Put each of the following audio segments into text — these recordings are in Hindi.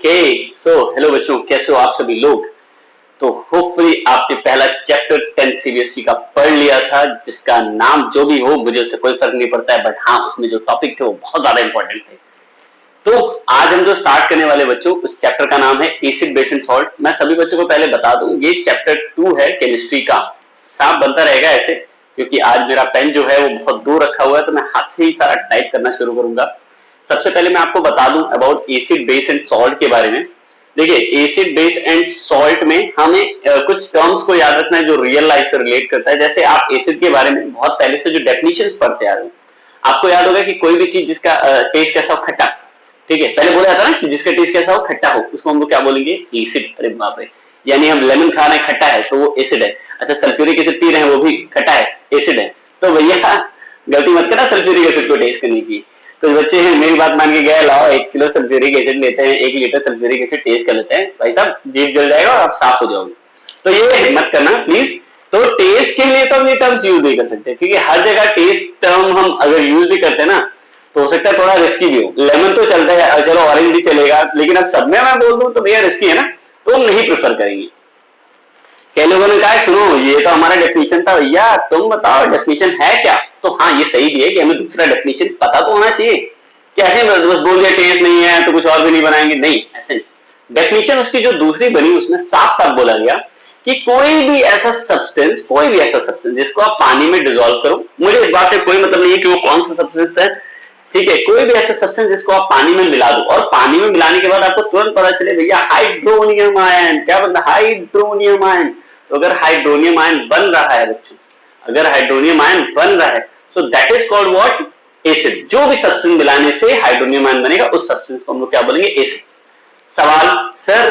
ओके सो हेलो बच्चों, कैसे हो आप सभी लोग। तो होपफुली आपने पहला चैप्टर 10 सीबीएसई का पढ़ लिया था, जिसका नाम जो भी हो मुझे उससे कोई फर्क नहीं पड़ता है, बट हाँ उसमें जो टॉपिक थे वो बहुत ज्यादा इंपॉर्टेंट थे। तो आज हम जो स्टार्ट करने वाले बच्चों, उस चैप्टर का नाम है एसिड बेस एंड सॉल्ट। मैं सभी बच्चों को पहले बता दूं, ये चैप्टर 2 है केमिस्ट्री का। साफ बनता रहेगा ऐसे, क्योंकि आज मेरा पेन जो है वो बहुत दूर रखा हुआ है, तो मैं हाथ से ही सारा टाइप करना शुरू करूंगा। सबसे पहले मैं आपको बता दूं about acid base and salt के बारे में। देखिए, एसिड बेस एंड सॉल्ट में हमें कुछ टर्म्स को याद रखना है जो रियल लाइफ से रिलेट करता है। जैसे आप एसिड के बारे में बहुत पहले से जो डेफिनेशंस पढ़ते आ रहे हो, आपको याद होगा कि कोई भी चीज जिसका टेस्ट कैसा हो, खट्टा, ठीक है। पहले बोला जाता ना कि जिसका टेस्ट कैसा हो, खट्टा हो, उसको हम लोग क्या बोलेंगे, एसिड। अरे बाप रे, यानी हम लेमन खा रहे हैं, खट्टा है तो वो एसिड है। अच्छा, सल्फ्यूरिक एसिड पी रहे हैं, वो भी खट्टा है, एसिड है। तो भैया गलती मत करना सल्फ्यूरिक एसिड को टेस्ट करने की। कुछ बच्चे हैं मेरी बात मान के गए, लाओ 1 किलो सल्फ्यूरिक एसिड लेते हैं, 1 लीटर सल्फ्यूरिक एसिड टेस्ट कर लेते हैं, भाई साहब जीभ जल जाएगा और आप साफ हो जाओगे। तो ये मत करना प्लीज। तो टेस्ट के लिए तो हम ये टर्म्स यूज नहीं कर सकते, क्योंकि हर जगह टेस्ट टर्म हम अगर यूज भी करते हैं ना, तो हो सकता है थोड़ा रिस्की भी हो। लेमन तो चलता है, चलो ऑरेंज भी चलेगा, लेकिन अब सब में मैं बोल दूं तो भैया रिस्की है ना, तो हम नहीं प्रेफर करेंगे। कई लोगों ने कहा सुनो ये तो हमारा डेफिनेशन था, भैया तुम बताओ डेफिनेशन है क्या। तो हाँ ये सही भी है कि हमें दूसरा डेफिनेशन पता तो होना चाहिए। कैसे बस बोल दिया टेस्ट नहीं है तो कुछ और भी नहीं बनाएंगे, नहीं ऐसे नहीं। डेफिनेशन उसकी जो दूसरी बनी उसमें साफ साफ बोला गया कि कोई भी ऐसा सब्सटेंस जिसको आप पानी में डिसॉल्व करो, मुझे इस बात से कोई मतलब नहीं है कि वो कौन सा सब्सटेंस है, ठीक है, कोई भी ऐसा सब्सटेंस जिसको आप पानी में मिला दो और पानी में मिलाने के बाद आपको तुरंत पता चले भैया हाइड्रोनियम आयन, क्या बनता है, हाइड्रोनियम आयन। तो अगर हाइड्रोनियम आयन बन रहा है बच्चों, अगर हाइड्रोनियम आयन बन रहा है, so that is called what, acid. जो भी सब्सटेंस मिलाने से हाइड्रोनियम आयन बनेगा उस सब्सटेंस को हम लोग क्या बोलेंगे, एसिड। सवाल, सर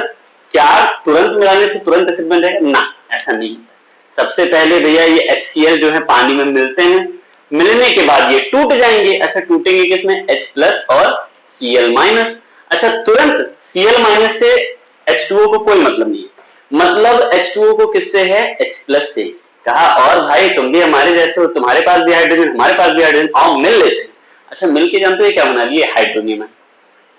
क्या तुरंत मिलाने से तुरंत एसिड बन जाएगा? ना, ऐसा नहीं होता। सबसे पहले भैया ये HCl जो है पानी में मिलते हैं, मिलने के बाद ये टूट जाएंगे। अच्छा, टूटेंगे किसमें, H प्लस और Cl माइनस। अच्छा, तुरंत Cl माइनस से H2O को कोई मतलब नहीं है, मतलब H2O को किससे है, H प्लस से। कहा और भाई तुम भी हमारे जैसे हो, तुम्हारे पास भी हाइड्रोजन, हमारे पास भी हाइड्रोजन, आओ मिल लेते हैं। अच्छा, मिल के जानते हो क्या बना लिए, हाइड्रोनियम है,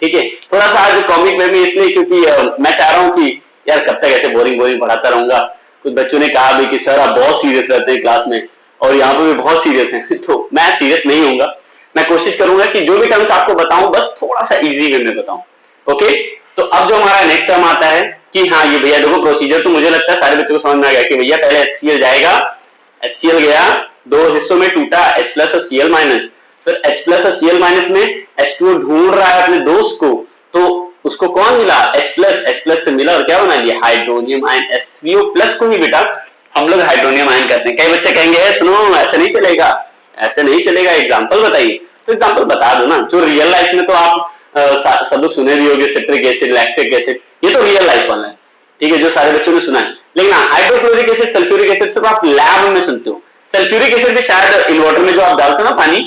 ठीक है। थोड़ा सा आज कॉमिक वे में इसलिए क्योंकि मैं चाह रहा हूँ कि यार कब तक ऐसे बोरिंग बोरिंग पढ़ाता रहूंगा। कुछ बच्चों ने कहा भी कि सर आप बहुत सीरियस रहते हैं क्लास में, और यहाँ पे भी बहुत सीरियस हैं तो मैं सीरियस नहीं हूँ। मैं कोशिश करूंगा कि जो भी टर्म्स आपको बताऊं बस थोड़ा सा इजी वे में बताऊं। ओके, तो अब जो हमारा नेक्स्ट टर्म आता है कि हाँ ये भैया देखो प्रोसीजर तो मुझे लगता है सारे बच्चों को समझ में आ गया कि भैया पहले HCl जाएगा, HCl गया, दो हिस्सों में टूटा, H प्लस और Cl माइनस। फिर H प्लस और Cl माइनस में H2O ढूंढ रहा है अपने दोस्त को, तो उसको कौन मिला, H प्लस से मिला और क्या बना लिया, हाइड्रोनियम आयन। H3O प्लस को ही बेटा हम लोग हाइड्रोनियम आयन करते हैं। कई बच्चे कहेंगे सुनो ऐसे नहीं चलेगा, ऐसे नहीं चलेगा, एग्जांपल बताइए। तो एग्जांपल बता दो ना, जो रियल लाइफ में तो आप सब लोग सुने भी होंगे, सिट्रिक एसिड, लैक्टिक एसिड, ये तो रियल लाइफ वाला है, ठीक है, जो सारे बच्चों ने सुना है। लेकिन हाइड्रोक्लोरिक एसिड, सल्फ्यूरिक एसिड सिर्फ आप लैब में सुनते हो। सल्फ्यूरिक एसिड भी शायद इन वाटर में जो आप डालते हो ना पानी,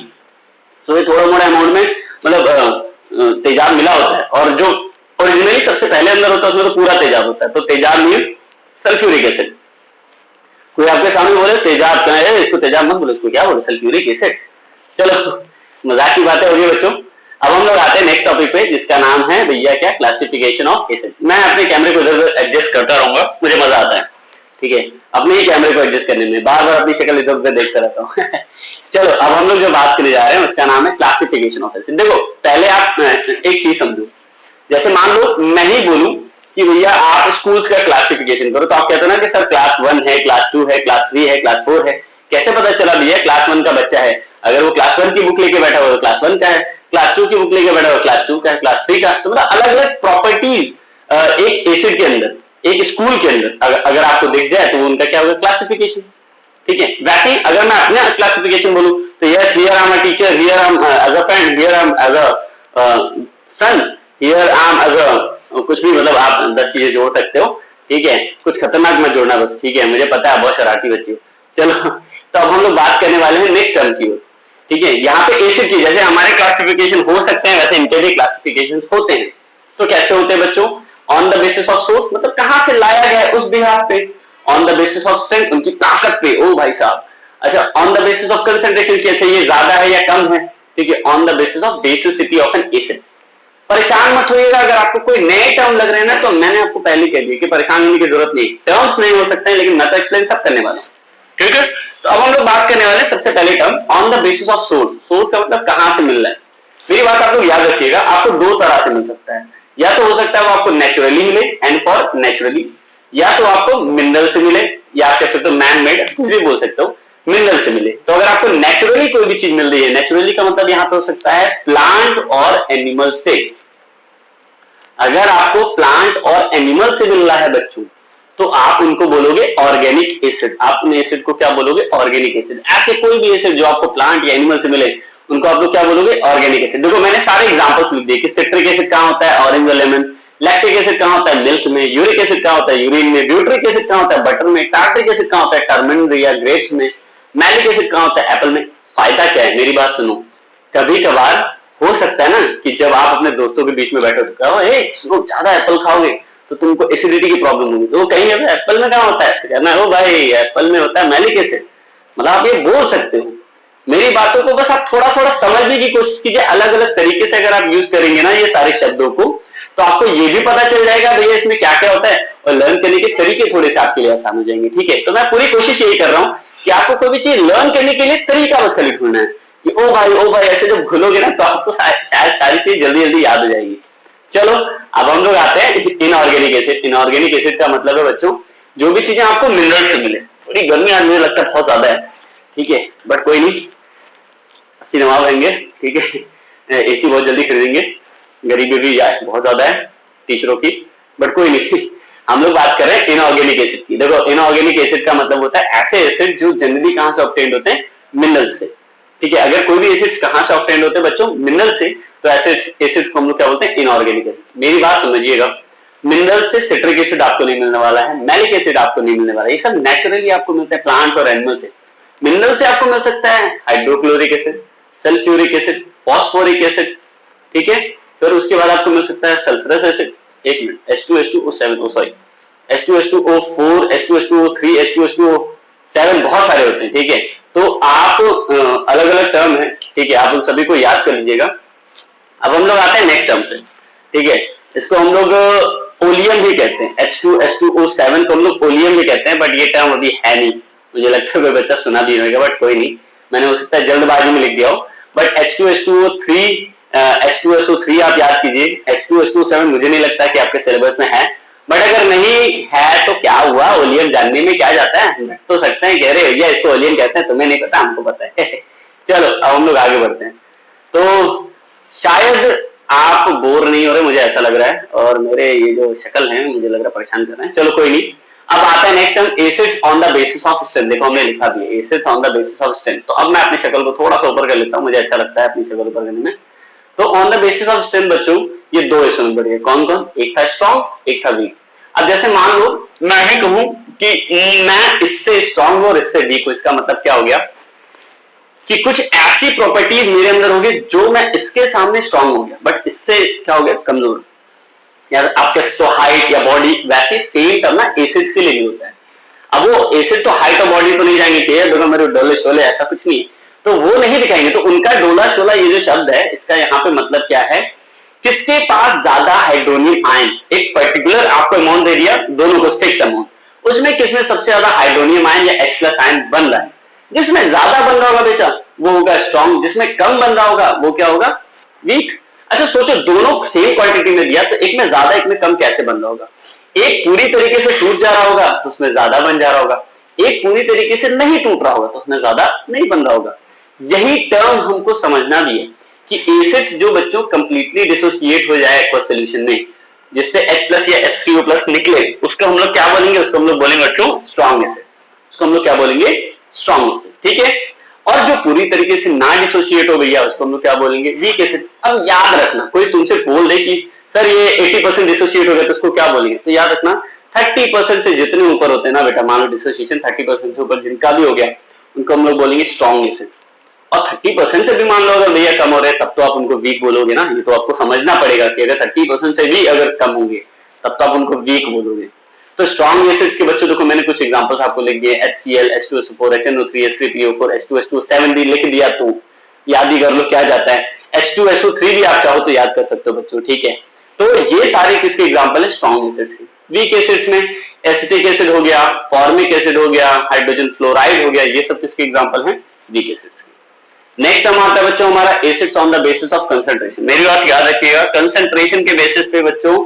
तो ये थोड़ा मोड़ा अमाउंट में मतलब तेजाब मिला होता है, और जो ओरिजिनली सबसे पहले अंदर होता है उसमें तो पूरा तेजाब होता है। तो तेजाब मीन्स सल्फ्यूरिक एसिड। कोई आपके सामने बोले तेजाब क्या है, इसको तेजाब मत बोलो, इसको क्या बोलो, सल्फ्यूरिक एसिड। चलो मजाक की बातें हो गई बच्चों। अब हम लोग आते हैं नेक्स्ट टॉपिक पे, जिसका नाम है भैया क्या, क्लासिफिकेशन ऑफ एसिड। मैं अपने कैमरे को इधर एडजस्ट करता रहूंगा, मुझे मजा आता है, ठीक है, अपने ही कैमरे को एडजस्ट करने में बार बार अपनी शक्ल इधर उधर देखता रहता हूँ चलो अब हम लोग जो बात करने जा रहे हैं उसका नाम है क्लासिफिकेशन ऑफ एसिड। देखो पहले आप एक चीज समझो, जैसे मान लो मैं ही बोलूं कि भैया आप स्कूल्स का क्लासिफिकेशन करो, तो आप कहते हो ना कि सर क्लास 1 है, क्लास 2 है, क्लास 3 है, क्लास 4 है। कैसे पता चला भैया क्लास 1 का बच्चा है, अगर वो क्लास 1 की बुक लेके बैठा हुआ तो क्लास 1 का है, क्लास 2 की बुक लेके बैठा हुआ क्लास 2 का है, क्लास 3 का। तो मतलब अलग अलग प्रॉपर्टीज एक एसिड के अंदर, एक स्कूल के अंदर अगर आपको दिख जाए तो उनका क्या होगा, क्लासिफिकेशन, ठीक है। वैसे ही अगर मैं अपने क्लासिफिकेशन बोलूं तो yes here I am a teacher, here I am as a friend, here I am as a son, here I am as a कुछ भी, मतलब आप 10 चीजें जोड़ सकते हो, ठीक है, कुछ खतरनाक मत जोड़ना बस, ठीक है, मुझे पता है बहुत शरारती बच्चे हो। चलो तो अब हम लोग बात करने वाले हैं नेक्स्ट टर्म की, ठीक है। यहाँ पे एसिड की जैसे हमारे क्लासिफिकेशन हो सकते हैं वैसे इनके भी क्लासिफिकेशन होते हैं। तो कैसे होते हैं बच्चों, on the basis of source, मतलब कहां से लाया गया है उस बिहाफ पे, on the basis of strength, उनकी ताकत पे, ओ भाई साहब। अच्छा, on the basis of concentration की, अच्छा ये ज्यादा है या कम है, ठीक है, on the basis of basicity of N acid, परेशान मत होइएगा अगर आपको कोई नए टर्म लग रहे हैं ना, तो मैंने आपको पहले कह दिया कि परेशान होने की जरूरत नहीं, टर्म्स नहीं हो सकते हैं लेकिन मैं तो एक्सप्लेन सब करने वाला हूं, ठीक है। तो अब हम लोग बात करने वाले सबसे पहले term on the basis of source. Source का मतलब कहां से मिल रहा है। मेरी बात आप लोग याद रखिएगा, आपको दो तरह से मिल सकता है, या तो हो सकता है वो आपको नेचुरली मिले, एंड फॉर नेचुरली, या तो आपको मिनरल से मिले, या आप कह सकते हो मैन मेड, कुछ भी बोल सकते हो, मिनरल से मिले। तो अगर आपको नेचुरली कोई भी चीज मिल रही है, नेचुरली का मतलब यहां पे हो सकता है प्लांट और एनिमल से। अगर आपको प्लांट और एनिमल से मिल रहा है बच्चों, तो आप उनको बोलोगे ऑर्गेनिक एसिड। आप उन एसिड को क्या बोलोगे, ऑर्गेनिक एसिड। ऐसे कोई भी एसिड जो आपको प्लांट या एनिमल से मिले, उनको आप लोग क्या बोलोगे, ऑर्गेनिक एसिड। देखो मैंने सारे एग्जांपल्स लिख दिए कि सिट्रिक एसिड कहां होता है, ऑरेंज और लेमन। लैक्टिक एसिड कहां होता है, मिल्क में। यूरिक एसिड कहां होता है, यूरिन में। ब्यूटरिक एसिड कहां होता है, बटर में। टार्ट्रिक एसिड कहां होता है, टर्मरिन या ग्रेप्स में। मैलिक एसिड कहां होता है, एप्पल में। फायदा क्या है, मेरी बात सुनो, कभी कभार हो सकता है ना कि जब आप अपने दोस्तों के बीच में बैठे तो कहो, ए सुनो, ज्यादा एप्पल खाओगे तो तुमको एसिडिटी की प्रॉब्लम होगी, तो वो कहेंगे एप्पल में कहां होता है, तो कहना ओ भाई एप्पल में होता है मैलिक एसिड। मतलब आप ये बोल सकते हो। मेरी बातों को बस आप थोड़ा थोड़ा समझने की कोशिश कीजिए, अलग अलग तरीके से अगर आप यूज करेंगे ना ये सारे शब्दों को, तो आपको ये भी पता चल जाएगा भैया इसमें क्या क्या होता है, और लर्न करने के तरीके थोड़े से आपके लिए आसान हो जाएंगे, ठीक है। तो मैं पूरी कोशिश यही कर रहा हूं कि आपको कोई भी चीज लर्न करने के लिए तरीका बस खाली ढूंढना है कि ओ भाई ऐसे जब भूलोगे ना तो आपको शायद सारी चीज जल्दी जल्दी याद हो जाएगी। चलो अब हम लोग आते हैं इनऑर्गेनिक एसिड। इनऑर्गेनिक एसिड का मतलब है बच्चों जो भी चीजें आपको मिनरल से मिले। थोड़ी गर्मी आज मुझे लगता है बहुत ज्यादा है, ठीक है, बट कोई नहीं, सिनेमा रहेंगे, ठीक है। एसी बहुत जल्दी खरीदेंगे, गरीबी भी बहुत ज्यादा है टीचरों की, बट कोई नहीं। हम लोग बात कर रहे हैं इनऑर्गेनिक एसिड की। देखो इनऑर्गेनिक एसिड का मतलब होता है ऐसे एसिड जो जनरली कहां से ऑब्टेन्ड होते हैं, मिनरल से, ठीक है। अगर कोई भी एसिड्स कहां से ऑब्टेन्ड होते हैं बच्चों, मिनरल से, तो ऐसे एसिड्स को हम लोग क्या बोलते हैं, इनऑर्गेनिक एसिड। मेरी बात समझिएगा, मिनरल से सिट्रिक एसिड आपको नहीं मिलने वाला है, मैलिक एसिड आपको नहीं मिलने वाला है, ये सब नेचुरली आपको मिलता है प्लांट और एनिमल से। मिनरल से आपको मिल सकता है hydrochloric acid, sulphuric acid, phosphoric acid, ठीक है। फिर उसके बाद आपको मिल सकता है सल्फ्यूरस एसिड, एक minute, H2SO7, sorry H2SO4, H2SO3, H2SO7, बहुत सारे होते हैं, ठीक है। तो आप अलग अलग टर्म है, ठीक है, आप उन सभी को याद कर लीजिएगा। अब हम लोग आते हैं नेक्स्ट टर्म पे, ठीक है। इसको हम लोग ओलियम भी कहते हैं, H2SO7 को हम लोग ओलियम भी कहते हैं, बट ये टर्म अभी है नहीं, मुझे लगता है कोई बच्चा सुना भी होगा, बट कोई नहीं, मैंने हो सकता है जल्दबाजी में लिख दिया हो। बट H2SO3 आप याद कीजिए, H2SO7 मुझे नहीं लगता कि आपके सिलेबस में है, बट अगर नहीं है तो क्या हुआ, ओलियम जानने में क्या जाता है, तो सकते हैं कह रहे भैया इसको ओलियम कहते हैं, तुम्हें नहीं पता हमको पता है। चलो अब हम लोग आगे बढ़ते हैं। तो शायद आप बोर नहीं हो रहे, मुझे ऐसा लग रहा है, और मेरे ये जो शक्ल है मुझे लग रहा है परेशान कर रहे हैं। चलो कोई नहीं, अब आता है next term acids on the basis of strength. देखो हमने लिखा भी है acids on the basis of strength. तो अब मैं अपनी शक्ल को थोड़ा सा ऊपर कर लेता हूं, मुझे अच्छा लगता है अपनी शक्ल ऊपर करने में। तो on the basis of strength बच्चों ये दो एसिड बढ़िया, कौन कौन, एक था स्ट्रॉन्ग एक था वीक। अब जैसे मान लो मैं ही कहूं कि मैं इससे स्ट्रॉन्ग हूं और इससे वीक हूं, इसका मतलब क्या हो गया कि कुछ ऐसी प्रॉपर्टीज मेरे अंदर होगी जो मैं इसके सामने स्ट्रॉन्ग हो गया, बट इससे क्या हो गया, कमजोर। या आप कह सकते हो हाइट या बॉडी, वैसे सेम टर्म ना एसिड्स के लिए भी होता है। अब वो एसिड तो हाइट और बॉडी तो नहीं जाएंगे कि देखो मेरे डोले शोले, ऐसा कुछ नहीं, तो वो नहीं दिखाएंगे। तो उनका डोला शोला ये जो शब्द है, इसका यहाँ पे मतलब क्या है, किसके पास ज्यादा हाइड्रोनियम आयन, एक पर्टिकुलर आपको अमाउंट दे दिया, दोनों को फिक्स अमाउंट, उसमें किसमें सबसे ज्यादा हाइड्रोनियम आयन या H+ आयन बन रहा है। जिसमें ज्यादा बन रहा होगा बेटा वो होगा स्ट्रॉन्ग, जिसमें कम बन रहा होगा वो क्या होगा, वीक। अच्छा सोचो, दोनों सेम क्वांटिटी में दिया तो एक में ज्यादा एक में कम कैसे बन रहा होगा। एक पूरी तरीके से टूट जा रहा होगा तो उसमें ज्यादा बन जा रहा होगा, एक पूरी तरीके से नहीं टूट रहा होगा तो उसमें ज्यादा नहीं बन रहा होगा। यही टर्म हमको समझना भी है कि एसिड्स जो बच्चों कंप्लीटली डिसोसिएट हो जाए एक्वा सॉल्यूशन में, जिससे H+ या H3O+ निकले, उसको हम लोग क्या बोलेंगे, उसको हम लोग बोलेंगे बच्चों स्ट्रॉन्ग एसिड। उसको हम लोग क्या बोलेंगे, स्ट्रॉन्ग एसिड, ठीक है। और जो पूरी तरीके से ना डिसोसिएट हो गया उसको हम लोग क्या बोलेंगे, वीक एसिड। अब याद रखना, कोई तुमसे बोल दे कि सर ये 80% डिसोसिएट हो गया तो उसको क्या बोलेंगे, तो याद रखना 30% से जितने ऊपर होते हैं ना बेटा, मान लो डिसोसिएशन 30% से ऊपर जिनका भी हो गया उनको हम लोग बोलेंगे स्ट्रॉन्ग एसिड। और 30% से भी मान लो अगर भैया कम हो रहे हैं तब तो आप उनको वीक बोलोगे ना। ये तो आपको समझना पड़ेगा कि अगर 30% से भी अगर कम होंगे तब तो आप उनको वीक बोलोगे। तो स्ट्रॉन्ग एसिड्स के बच्चों देखो मैंने कुछ एग्जांपल्स आपको लिख दिए, HCl, H2SO4, HNO3, H3PO4, H2SO7 भी लिख दिया, तो याद ही कर लो क्या जाता है। H2SO3 भी आप चाहो तो याद कर सकते हो बच्चों, ठीक है। तो ये सारे किसके एग्जाम्पल है, स्ट्रॉन्ग एसिड्स के। वीक एसिड्स में एसिटिक एसिड हो गया, फॉर्मिक एसिड हो गया, हाइड्रोजन फ्लोराइड हो गया, ये सब किसके एग्जाम्पल हैं, वीक एसिड्स के। नेक्स्ट हम आता है बच्चों हमारा acids on the basis of concentration. मेरी बात याद रखिएगा, कंसंट्रेशन के बेसिस पे बच्चों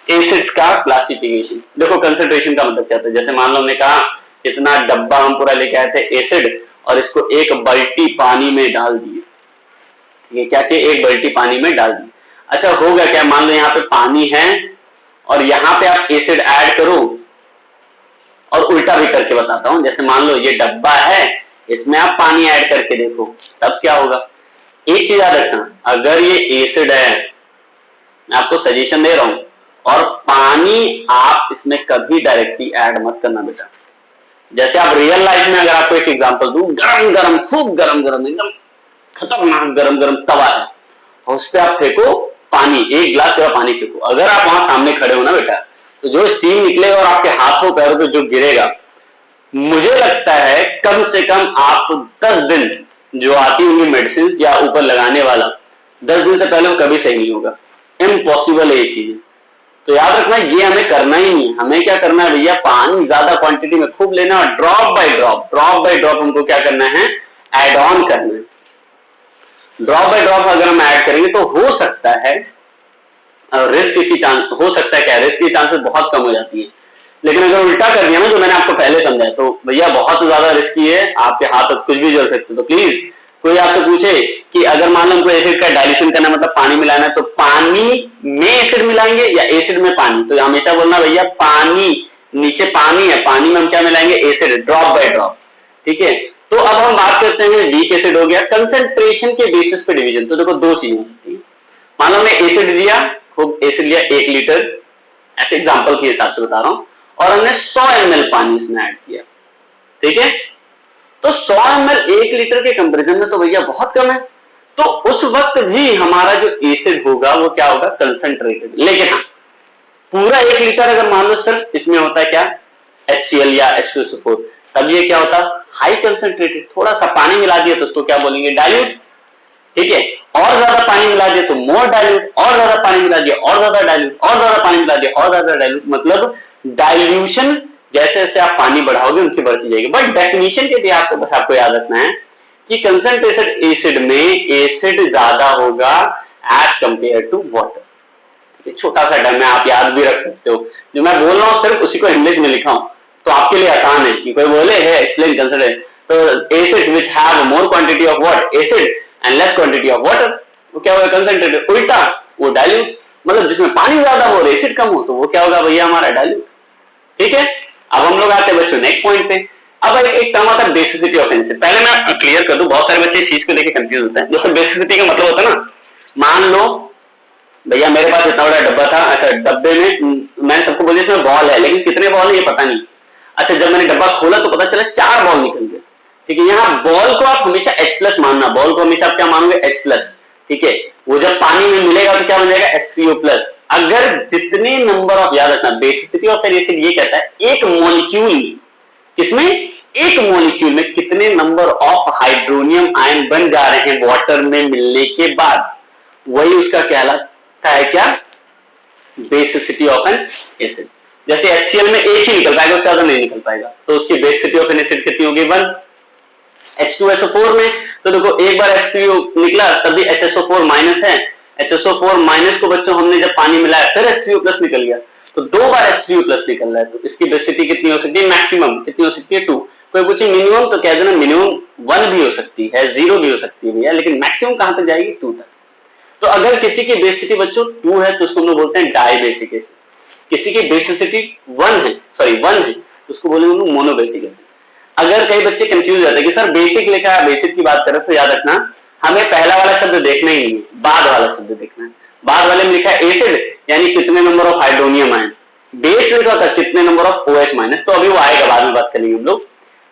एसिड्स का क्लासिफिकेशन। देखो कंसंट्रेशन का मतलब क्या था, जैसे मान लो हमने कहा इतना डब्बा हम पूरा लेके आए थे एसिड और इसको एक बाल्टी पानी में डाल दिए, ये क्या कि एक बाल्टी पानी में डाल दिए। अच्छा होगा क्या, मान लो यहाँ पे पानी है और यहाँ पे आप एसिड ऐड करो, और उल्टा भी करके बताता हूं, जैसे मान लो ये डब्बा है, इसमें आप पानी ऐड करके देखो, तब क्या होगा। एक चीज याद रखना, अगर ये एसिड है, मैं आपको सजेशन दे रहा हूं, और पानी आप इसमें कभी डायरेक्टली ऐड मत करना बेटा। जैसे आप रियल लाइफ में, अगर आपको एक एग्जांपल दूं, गरम गरम, खूब गरम गरम, एकदम खतरनाक गरम गरम तवा है और उस पर आप फेंको पानी, एक गिलास पूरा पानी फेंको, अगर आप वहां सामने खड़े हो ना बेटा, तो जो स्टीम निकलेगा और आपके हाथों पैरों पे जो गिरेगा, मुझे लगता है कम से कम आप 10 दिन जो आती होंगी मेडिसिन या ऊपर लगाने वाला, 10 दिन से पहले वो कभी सही नहीं होगा, इम्पॉसिबल है ये चीजें। तो याद रखना ये हमें करना ही नहीं है। हमें क्या करना है भैया, पानी ज्यादा क्वांटिटी में खूब लेना, और ड्रॉप बाय ड्रॉप हमको क्या करना है, एड ऑन करना है। ड्रॉप बाय ड्रॉप अगर हम ऐड करेंगे तो हो सकता है रिस्क की चांस, हो सकता है क्या, रिस्क की चांसेस बहुत कम हो जाती है। लेकिन अगर उल्टा कर दिया ना, जो मैंने आपको पहले समझाया, तो भैया बहुत ज्यादा रिस्की है, आपके हाथ कुछ भी जल सकते। तो प्लीज कोई आपसे पूछे कि अगर मान लो हमको एसिड का डाइल्यूशन करना, मतलब पानी मिलाना है, तो पानी में एसिड मिलाएंगे या एसिड में पानी, तो हमेशा बोलना भैया पानी, नीचे पानी है, पानी में हम क्या मिलाएंगे, एसिड, ड्रॉप बाय ड्रॉप, ठीक है। तो अब हम बात करते हैं, वीक एसिड हो गया, कंसेंट्रेशन के बेसिस पे डिवीजन। तो देखो दो चीजें हो सकती है, मान लो हमने एसिड लिया, खूब एसिड लिया 1 लीटर, ऐसे एग्जांपल के हिसाब से बता रहा हूं, और हमने 100 ml पानी इसमें ऐड किया, ठीक है। तो 100 ml 1 लीटर के कंपैरिजन में तो भैया बहुत कम है, तो उस वक्त भी हमारा जो एसिड होगा वो क्या होगा, कंसंट्रेटेड। लेकिन हाँ, पूरा 1 लीटर अगर मान लो सिर्फ इसमें होता है क्या, HCl या H2SO4, तब ये क्या होता, हाई कंसंट्रेटेड। थोड़ा सा पानी मिला दिया तो उसको क्या बोलेंगे, डाइल्यूट, ठीक है। और ज्यादा पानी मिला दिया तो मोर डाइल्यूट, और ज्यादा पानी मिला दिया और ज्यादा डाइल्यूट, और ज्यादा पानी मिला दिया और ज्यादा डाइल्यूट। मतलब डाइल्यूशन जैसे जैसे आप पानी बढ़ाओगे उनकी बढ़ती जाएगी। बट डेफिनेशन के लिए आपको बस आपको याद रखना है कि कंसंट्रेटेड एसिड में एसिड ज्यादा होगा एज कंपेयर टू वाटर। छोटा सा टर्म है, आप याद भी रख सकते हो, जो मैं बोल रहा हूं सिर्फ उसी को इंग्लिश में लिखा हूं तो आपके लिए आसान है कि कोई बोले है एक्सप्लेन कंसंट्रेट, तो acids which have more quantity of what, acid, and less quantity of water, वो क्या होगा, कंसंट्रेटेड। उल्टा वो डाइल्यूट, मतलब जिसमें पानी ज्यादा हो और एसिड कम हो तो वो क्या होगा भैया, हमारा डाइल्यूट, ठीक है। अब हम लोग आते हैं बच्चों नेक्स्ट पॉइंट पे। अब एक टर्म आता है बेसिसिटी ऑफ एसिड। पहले मैं क्लियर कर दूं, बहुत सारे बच्चे इस चीज को लेकर कंफ्यूज होते हैं। जैसे बेसिसिटी का मतलब होता है ना, मान लो भैया मेरे पास इतना बड़ा डब्बा था, अच्छा डब्बे में मैंने सबको बोला इसमें बॉल है, लेकिन कितने बॉल है ये पता नहीं। अच्छा जब मैंने डब्बा खोला तो पता चला 4 बॉल निकल गए, ठीक है। यहाँ बॉल को आप हमेशा H+ मानना, बॉल को हमेशा आप क्या मानोगे, H+, ठीक है। वो जब पानी में मिलेगा तो क्या बन जाएगा, H3O+। अगर जितने नंबर ऑफ, याद रखना बेसिसिटी ऑफ एन एसिड ये कहता है एक मॉलिक्यूल, किसमें, एक मॉलिक्यूल में कितने नंबर ऑफ हाइड्रोनियम आयन बन जा रहे हैं वाटर में मिलने के बाद, वही उसका कहलाता है क्या, बेसिसिटी ऑफ एन एसिड। जैसे HCl में एक ही निकल पाएगा, उससे ज्यादा नहीं निकल पाएगा, तो उसकी बेसिसिटी ऑफ एन एसिड कितनी होगी, 1। H2SO4 में तो देखो एक बार H3O निकला तब भी HSO4 माइनस है, HSO4 माइनस को बच्चों हमने जब पानी मिलाया फिर H3O+ निकल गया, तो 2 बार H3O+ निकल रहा है, तो इसकी बेसिसिटी कितनी हो सकती है, मैक्सिमम कितनी हो सकती है, 2। कोई पूछे मिनिमम तो कह देना मिनिमम 1 भी हो सकती है, 0 भी हो सकती है भैया, लेकिन मैक्सिमम कहां तक जाएगी, 2 तक। तो अगर किसी की बेसिसिटी बच्चों 2 है तो उसको हम लोग बोलते हैं डाइबेसिक एसिड। किसी की बेसिसिटी 1 है तो उसको बोलेंगे मोनोबेसिक एसिड। अगर कई बच्चे कंफ्यूज जाते हैं कि सर बेसिक लिखा है, बेसिक की बात करें, तो याद रखना हमें पहला वाला शब्द देखना ही नहीं है, बाद वाला शब्द देखना है। बाद वाले में लिखा है एसिड यानी कितने number of hydronium ion, base लिखा होता है कितने नंबर ऑफ OH-, तो अभी वो आएगा, बाद में बात करेंगे हम लोग।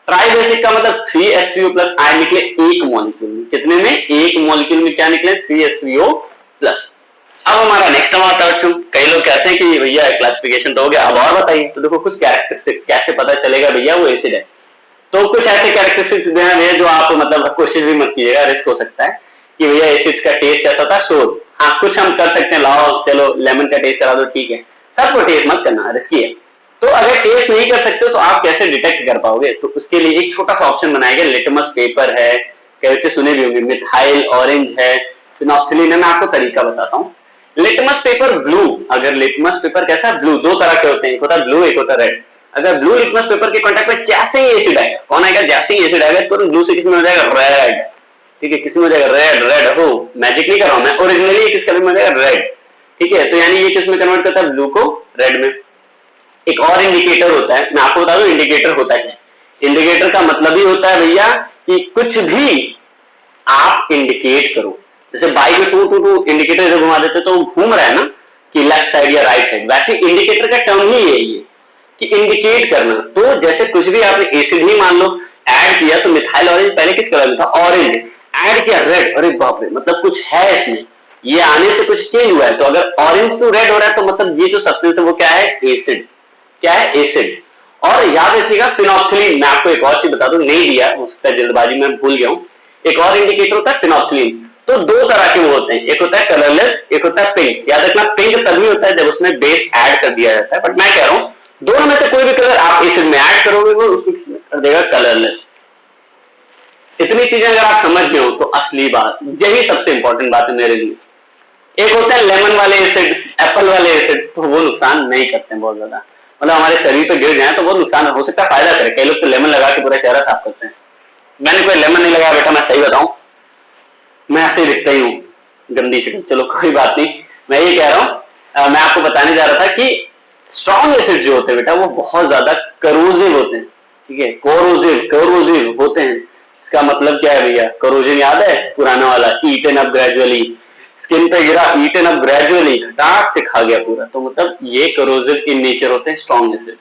ट्राइबेसिक का मतलब 3H3O+ आयन निकले एक मॉलिक्यूल में, कितने में, एक मॉलिक्यूल में क्या निकले, 3H3O+। अब हमारा नेक्स्ट टर्म आता है, कई लोग कहते हैं कि भैया क्लासिफिकेशन तो हो गया, अब और बताइए। तो देखो कुछ कैरेक्टरिस्टिक्स, कैसे पता चलेगा भैया वो एसिड है, तो कुछ ऐसे कैरेक्टरिस्टिक्स हैं जो आप मतलब कोशिश भी मत कीजिएगा, रिस्क हो सकता है। कि भैया एसिड्स का टेस्ट कैसा होता है, शोध। हाँ कुछ हम कर सकते हैं, लाओ चलो लेमन का टेस्ट करा दो, ठीक है, सबको टेस्ट मत करना, रिस्की है। तो अगर टेस्ट नहीं कर सकते हो तो आप कैसे डिटेक्ट कर पाओगे, तो उसके लिए एक छोटा सा ऑप्शन बनाया गया, लिटमस पेपर है, कई बच्चे सुने भी होंगे, मिथाइल ऑरेंज है, फिनोप्थिलीन है। मैं आपको तरीका बताता हूँ। लिटमस पेपर ब्लू, अगर लिटमस पेपर कैसा ब्लू, दो तरह के होते हैं, एक होता है ब्लू एक होता है रेड। अगर ब्लू लिटमस पेपर के कांटेक्ट में जैसे ही एसिड आएगा, कौन आएगा, जैसे ही एसिड आएगा तुरंत ब्लू से किसमें हो जाएगा, रेड। ठीक है, किसमें हो जाएगा, रेड। रेड हो, मैजिक नहीं कर रहा हूं मैं, ओरिजिनली किस कलर में हो जाएगा, रेड। ठीक है, तो यानी ये किसमें कन्वर्ट करता है, ब्लू को रेड में। एक और इंडिकेटर होता है, मैं आपको बता दूं इंडिकेटर होता है। इंडिकेटर का मतलब ही होता है भैया कि कुछ भी आप इंडिकेट करो। जैसे बाइक में टू टू टू इंडिकेटर जब घुमा देते तो घूम रहा है ना कि लेफ्ट साइड या राइट साइड, वैसे इंडिकेटर का टर्म ही है ये कि इंडिकेट करना। तो जैसे कुछ भी आपने एसिड ही मान लो ऐड किया, तो मिथाइल ऑरेंज पहले किस कलर में था, ऑरेंज, ऐड किया रेड, अरे बाप रे, मतलब कुछ है इसमें, ये आने से कुछ चेंज हुआ है। तो अगर ऑरेंज टू रेड हो रहा है तो मतलब ये जो सब्सटेंस है वो क्या है, एसिड। क्या है, एसिड। और याद रखिएगा फिनोप्थिलीन, मैं आपको एक और चीज बता दूं, नहीं दिया हो सकता है जल्दबाजी में भूल गया हूं, एक और इंडिकेटर होता है फिनोप्थिलीन। तो दो तरह के वो होते हैं, एक होता है कलरलेस, एक होता है पिंक। याद रखना पिंक तभी होता है जब उसमें बेस ऐड कर दिया जाता है, बट मैं कह रहा हूं दोनों में से कोई भी कलर आप एसिड में ऐड करोगे वो उसको कर देगा कलरलेस। इतनी चीजें अगर आप समझ गए हो तो असली बात, यही सबसे इंपॉर्टेंट बात है मेरे लिए। एक होता है लेमन वाले एसिड, एप्पल वाले एसिड, तो वो नुकसान नहीं करते हैं बहुत ज्यादा, मतलब हमारे शरीर पे गिर जाए तो बहुत नुकसान हो सकता है, फायदा करे। कई लोग तो लेमन लगा के पूरा चेहरा साफ करते हैं, मैंने कोई लेमन नहीं लगाया बेटा, मैं सही बताऊं, मैं ऐसे ही दिखता ही हूँ, गंदी शक्ल। चलो कोई बात नहीं, मैं ये कह रहा हूँ, मैं आपको बताने जा रहा था कि स्ट्रॉन्ग एसिड जो होते हैं बेटा वो बहुत ज्यादा करोजिव होते हैं। ठीक है, कोरोजिव होते हैं। इसका मतलब क्या है भैया, करोजन याद है पुराना वाला, ईटन अप ग्रेजुअली, स्किन पे गिरा, ईटन अप ग्रेजुअली, खटाक से खा गया पूरा। तो मतलब ये करोजिव इन नेचर होते हैं स्ट्रॉन्ग एसिड।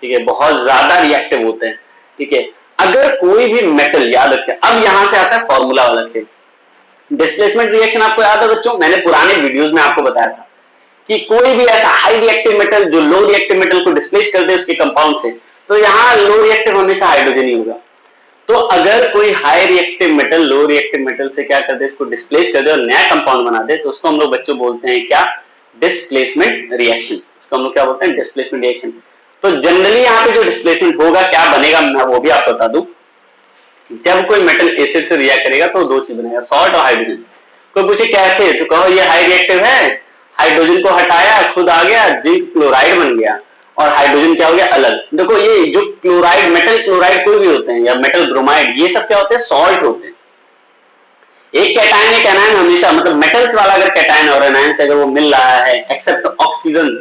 ठीक है, बहुत ज्यादा रिएक्टिव होते हैं। ठीक है, अगर कोई भी मेटल, याद रखें, अब यहां से आता है फॉर्मूला वाला खेल। डिस्प्लेसमेंट रिएक्शन आपको याद है बच्चों, मैंने पुराने वीडियोस में आपको बताया था कि कोई भी ऐसा हाई रिएक्टिव मेटल जो लो रिएक्टिव मेटल को डिस्प्लेस कर दे उसके कंपाउंड से, तो यहां लो रिएक्टिव हमेशा हाइड्रोजन ही होगा। तो अगर कोई high reactive metal low reactive metal से क्या कर दे, इसको डिस्प्लेस कर दे और नया कंपाउंड बना दे, तो उसको हम लोग बच्चों बोलते हैं क्या, डिस्प्लेसमेंट रिएक्शन। उसको हम लोग क्या बोलते हैं, डिस्प्लेसमेंट रिएक्शन। तो जनरली यहाँ पे जो डिस्प्लेसमेंट होगा, क्या बनेगा, मैं वो भी आपको बता दूं। जब कोई मेटल एसिड से रिएक्ट करेगा तो दो चीज बनेगा, सॉल्ट और हाइड्रोजन। कोई पूछे कैसे, तो कहो ये हाई रिएक्टिव है, हाइड्रोजन को हटाया खुद आ गया, जिंक क्लोराइड बन गया, और हाइड्रोजन क्या हो गया, अलग। देखो ये जो क्लोराइड, मेटल क्लोराइड कोई भी होते हैं या मेटल ब्रोमाइड, ये सब क्या होते हैं, सॉल्ट होते हैं। एक कैटायन एक एनायन हमेशा, मतलब मेटल्स वाला अगर कैटायन और एनायन से अगर वो मिल रहा है, एक्सेप्ट ऑक्सीजन,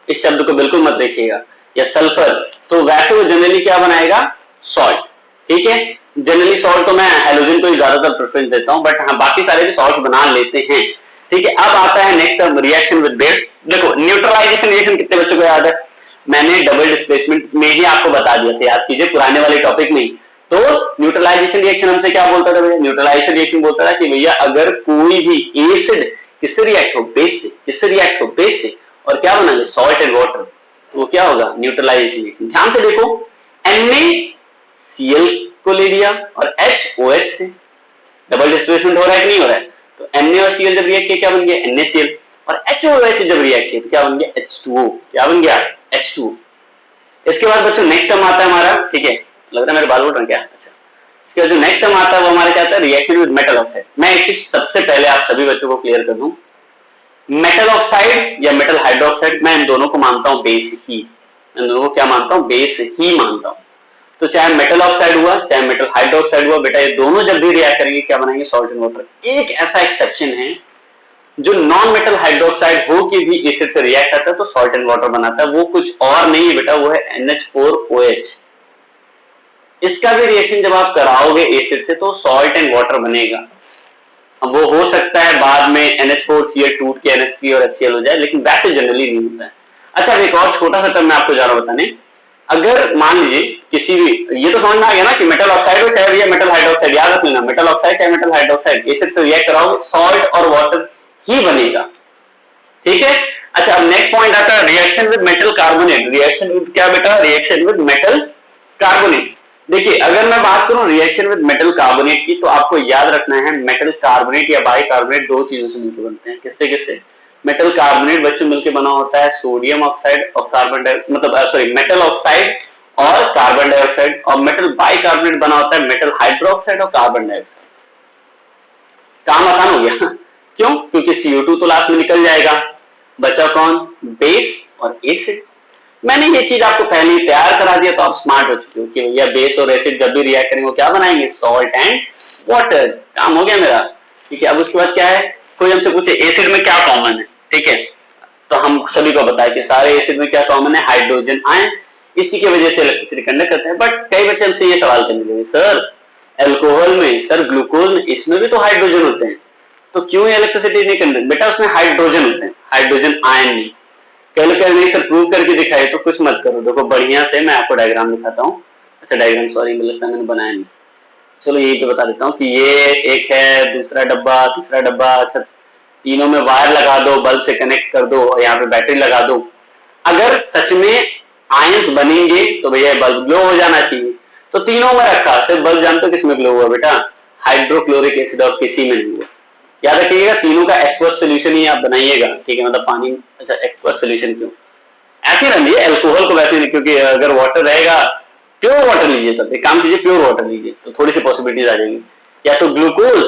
इस शब्द को बिल्कुल मत देखिएगा, या सल्फर, तो वैसे वो जनरली क्या बनाएगा, सॉल्ट। ठीक है, जनरली सॉल्ट तो मैं हैलोजन को ही ज्यादातर प्रेफरेंस देता हूं, बट हाँ बाकी सारे भी सॉल्ट बना लेते हैं। ठीक है, अब आता है नेक्स्ट रिएक्शन विद बेस। देखो न्यूट्रलाइजेशन रिएक्शन कितने बच्चों को याद है, मैंने डबल डिस्प्लेसमेंट में ही आपको बता दिया था, याद कीजिए पुराने वाले टॉपिक में। तो न्यूट्रलाइजेशन रिएक्शन हमसे क्या बोलता था भैया, न्यूट्रलाइजेशन रिएक्शन बोलता था कि भैया अगर कोई भी एसिड किससे रिएक्ट हो, बेस से, किससे रिएक्ट हो, बेस से, और क्या बना ले, सॉल्ट एंड वाटर, तो वो क्या होगा, न्यूट्रलाइजेशन रिएक्शन। ध्यान से देखो, NaCl को ले लिया और HOH से डबल डिस्प्लेसमेंट हो रहा है कि नहीं हो रहा है, तो Na और Cl जब रिएक्ट किया क्या बन गया, NaCl, और HOH जब रिएक्ट किया तो क्या बन गया, H2O। क्या बन गया, H2O। इसके बाद बच्चों नेक्स्ट टर्म आता है हमारा, ठीक है, लग रहा है मेरे बाल उड़ रहे हैं क्या, अच्छा। इसके बाद जो नेक्स्ट टर्म आता है वो हमारा क्या आता है, रिएक्शन विद मेटल ऑक्साइड। मैं एक चीज सबसे पहले आप सभी बच्चों को क्लियर कर दूं, मेटल ऑक्साइड या मेटल हाइड्रोक्साइड, मैं इन दोनों को मानता हूं बेस ही, इन दोनों को क्या मानता हूं, बेस ही मानता हूं। तो चाहे मेटल ऑक्साइड हुआ चाहे मेटल हाइड्रोक्साइड हुआ, बेटा ये दोनों जब भी रिएक्ट करेंगे क्या बनाएंगे, सॉल्ट एंड वाटर। एक ऐसा एक्सेप्शन है, जो नॉन मेटल हाइड्रोक्साइड हो के भी एसिड से रिएक्ट करता है तो सॉल्ट एंड वाटर बनाता है, वो कुछ और नहीं है बेटा, वो है NH4OH। इसका भी रिएक्शन जब आप कराओगे एसिड से तो सॉल्ट एंड वाटर बनेगा। अब वो हो सकता है बाद में NH4Cl टूट के NH3 और HCl हो जाए, लेकिन वैसे जनरली नहीं होता है। अच्छा, एक और छोटा सा टर्म मैं आपको जा रहा हूं बताने, अगर मान लीजिए किसी भी, ये तो समझ में आ गया ना कि मेटल ऑक्साइड हो चाहे भैया मेटल हाइड्रोक्साइड, याद रख लेना, मेटल ऑक्साइड चाहे मेटल हाइड्रोक्साइड, एसिड से रिएक्ट कराओगे सॉल्ट और वाटर ही बनेगा। ठीक है, अच्छा अब नेक्स्ट पॉइंट आता है reaction with metal carbonate. Reaction with क्या बेटा, रिएक्शन विद मेटल कार्बोनेट। देखिए अगर मैं बात करूं रिएक्शन विद मेटल कार्बोनेट की, तो आपको याद रखना है मेटल कार्बोनेट या बाइकार्बोनेट दो चीजों से मिलकर बनते हैं। किससे किससे? मेटल कार्बोनेट बच्चों मिलकर बना होता है सोडियम ऑक्साइड और कार्बन डाइऑक्साइड, मतलब सॉरी मेटल ऑक्साइड और कार्बन डाइऑक्साइड, और मेटल बाइकार्बोनेट बना होता है मेटल हाइड्रोक्साइड और कार्बन डाइऑक्साइड। काम आसान हो गया क्यों? क्योंकि CO2 तो लास्ट में निकल जाएगा, बचा कौन? बेस और एसिड। मैंने ये चीज आपको पहले ही तैयार करा दिया, तो आप स्मार्ट हो चुके हो कि भैया बेस और एसिड जब भी रिएक्ट करेंगे वो क्या बनाएंगे? Salt and water. काम हो गया मेरा। ठीक है, अब उसके बाद क्या है? कोई हमसे पूछे एसिड में क्या कॉमन है, ठीक है, तो हम सभी को पता है कि सारे एसिड में क्या कॉमन है? Hydrogen ion. इसी की वजह से इलेक्ट्रिसिटी कंडक्ट करते हैं। बट कई बच्चे हमसे ये सवाल करने लगे, सर अल्कोहल में, सर ग्लूकोज में, इसमें भी तो हाइड्रोजन होते हैं, तो क्यों इलेक्ट्रिसिटी नहीं कंडक्ट? बेटा उसमें हाइड्रोजन होते हैं, हाइड्रोजन आयन नहीं। कल कल नहीं सर प्रूव करके दिखाए, तो कुछ मत करो। देखो बढ़िया से मैं आपको डायग्राम दिखाता हूँ। अच्छा डायग्राम, सॉरी मुझे लगता है मैंने बनाया नहीं। चलो यही पे बता देता हूँ कि ये एक है, दूसरा डब्बा, तीसरा डब्बा। अच्छा तीनों में वायर लगा दो, बल्ब से कनेक्ट कर दो और यहाँ पे बैटरी लगा दो। अगर सच में आयंस बनेंगे तो भैया बल्ब ग्लो हो जाना चाहिए। तो तीनों में रखा, सिर्फ बल्ब जानते हो किसमें ग्लो हुआ बेटा? हाइड्रोक्लोरिक एसिड, और किसी में नहीं हुआ। याद रखिएगा तीनों का एक्वस सोल्यूशन ही आप बनाइएगा, ठीक है, मतलब पानी। अच्छा एक्वस सोल्यूशन क्यों? ऐसे रहिए अल्कोहल को वैसे नहीं, क्योंकि अगर वाटर रहेगा, प्योर वाटर लीजिए, तब एक काम कीजिए प्योर वाटर लीजिए, तो थोड़ी सी पॉसिबिलिटीज आ जाएगी। या तो ग्लूकोज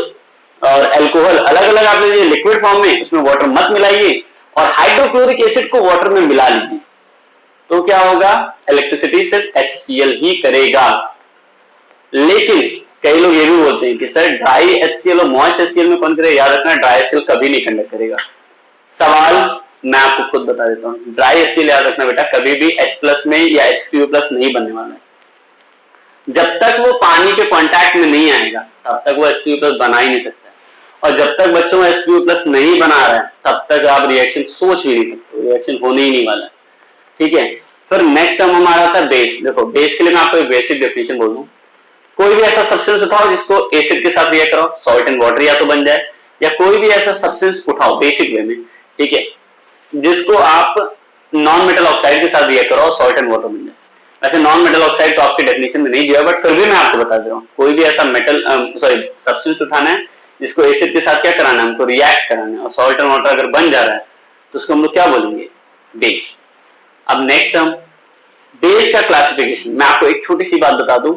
और अल्कोहल अलग अलग आप लीजिए लिक्विड फॉर्म में, उसमें वाटर मत मिलाइए, और हाइड्रोक्लोरिक एसिड को वाटर में मिला लीजिए, तो क्या होगा? इलेक्ट्रिसिटी सिर्फ HCl ही करेगा। लेकिन कई लोग ये भी बोलते हैं कि सर ड्राई HCl और मॉइस्ट HCl में कौन करेगा? याद रखना ड्राई HCl कभी नहीं कंडक्ट करेगा। सवाल मैं आपको खुद बता देता हूँ, ड्राई HCl याद रखना बेटा कभी भी H+ में या H3O+ नहीं बनने वाला है। जब तक वो पानी के कांटेक्ट में नहीं आएगा तब तक वो H3O+ बना ही नहीं सकता। और जब तक बच्चों में H3O+ नहीं बना रहा है तब तक आप रिएक्शन सोच भी नहीं सकते, रिएक्शन होने ही नहीं वाला है। ठीक है, फिर नेक्स्ट टर्म हमारा था बेस। देखो बेस के लिए मैं आपको एक बेसिक डेफिनेशन बोल दूं, कोई भी ऐसा सब्सटेंस उठाओ जिसको एसिड के साथ रिएक्ट कराओ, सॉल्ट एंड वाटर या तो बन जाए, या कोई भी ऐसा सब्सटेंस उठाओ बेसिक वे में, ठीक है, जिसको आप नॉन मेटल ऑक्साइड के साथ रिएक्ट कराओ, सॉल्ट एंड वाटर बन जाए। वैसे नॉन मेटल ऑक्साइड तो आपकी डेफिनेशन में नहीं दिया, बट फिर भी मैं आपको बता दे रहा हूँ, कोई भी ऐसा मेटल सॉरी सब्सटेंस उठाना है जिसको एसिड के साथ क्या कराना है? हमको रिएक्ट कराना है, और सॉल्ट एंड वाटर अगर बन जा रहा है तो उसको हम लोग क्या बोलेंगे? बेस। अब नेक्स्ट टर्म बेस का क्लासिफिकेशन, मैं आपको एक छोटी सी बात बता दूं,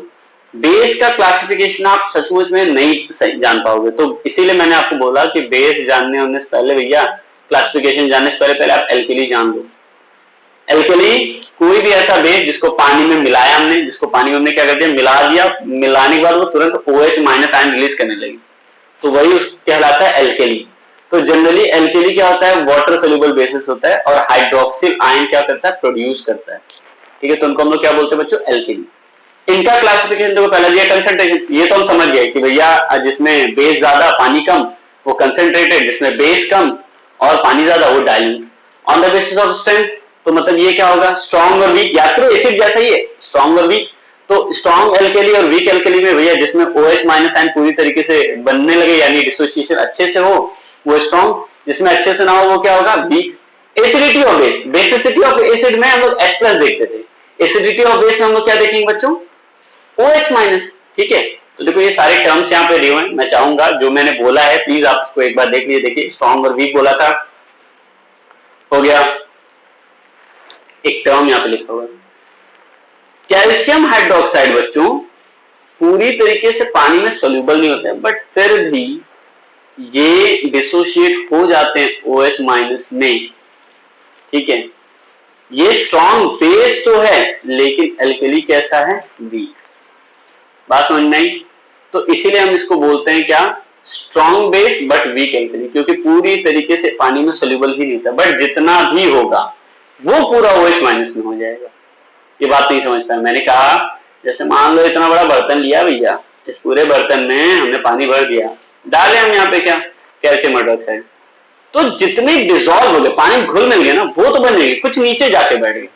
बेस का क्लासिफिकेशन आप सचमुच में नहीं जान पाओगे, तो इसीलिए मैंने आपको बोला कि बेस जानने होने से पहले भैया, क्लासिफिकेशन जानने से पहले आप एल्केली जान लो। एल्केली कोई भी ऐसा बेस जिसको पानी में मिलाया हमने, जिसको पानी में हमने क्या कर दिया? मिला दिया, मिलाने के बाद वो तुरंत OH- आयन रिलीज करने लगी, तो वही उस कहलाता है एल्केली। तो जनरली एल्केली क्या होता है? वाटर सोल्यूबल बेसिस होता है, और हाइड्रोक्सिल आयन क्या करता है? प्रोड्यूस करता है। ठीक है, तो उनको हम लोग क्या बोलते हैं बच्चों? एल्केली। इनका क्लासिफिकेशन देखो पहला दिया कंसंट्रेशन, ये तो हम समझ गए कि भैया जिसमें बेस ज्यादा पानी कम वो कंसंट्रेटेड, जिसमें बेस कम और पानी ज्यादा वो dilute. On the basis of strength, तो मतलब ये क्या होगा? स्ट्रॉन्ग और वीक, या तो एसिड जैसा ही है स्ट्रॉन्ग और वीक। तो स्ट्रॉन्ग एल्केली और वीक एल्केली में भैया जिसमें OH- आयन पूरी तरीके से बनने लगे, यानी डिसोसिएशन अच्छे से हो, वो स्ट्रॉन्ग। जिसमें अच्छे से ना हो वो क्या होगा? Weak. Acidity of base, basicity of acid में हम लोग H+ देखते थे, एसिडिटी ऑफ बेस में हम लोग क्या देखेंगे बच्चों? OH-। ठीक है, तो देखो ये सारे टर्म्स यहाँ पे दिए हुए हैं। मैं चाहूंगा जो मैंने बोला है प्लीज आप इसको एक बार देख लीजिए। देखिए स्ट्रॉन्ग और वीक बोला था, हो गया। एक टर्म यहाँ पे लिखा हुआ है कैल्शियम हाइड्रोक्साइड, बच्चों पूरी तरीके से पानी में सोल्यूबल नहीं होते हैं, बट फिर भी ये डिसोशिएट हो जाते हैं OH- में। ठीक है, ये स्ट्रॉन्ग बेस तो है लेकिन एल्केली कैसा है? वीक। बात समझ में आई? तो इसीलिए हम इसको बोलते हैं क्या? Strong base but weak alkali, क्योंकि पूरी तरीके से पानी में सोल्यूबल ही नहीं होता, बट जितना भी होगा वो पूरा OH- में हो जाएगा। ये बात नहीं समझ पाया। मैंने कहा जैसे मान लो इतना बड़ा बर्तन लिया भैया, इस पूरे बर्तन में हमने पानी भर दिया, डाले हम यहाँ पे क्या? कैल्शियम हाइड्रोक्साइड, तो जितने डिजोल्व हो गए, पानी घुल मिल गए ना, वो तो बन जाएंगे, कुछ नीचे जाके बैठ गए,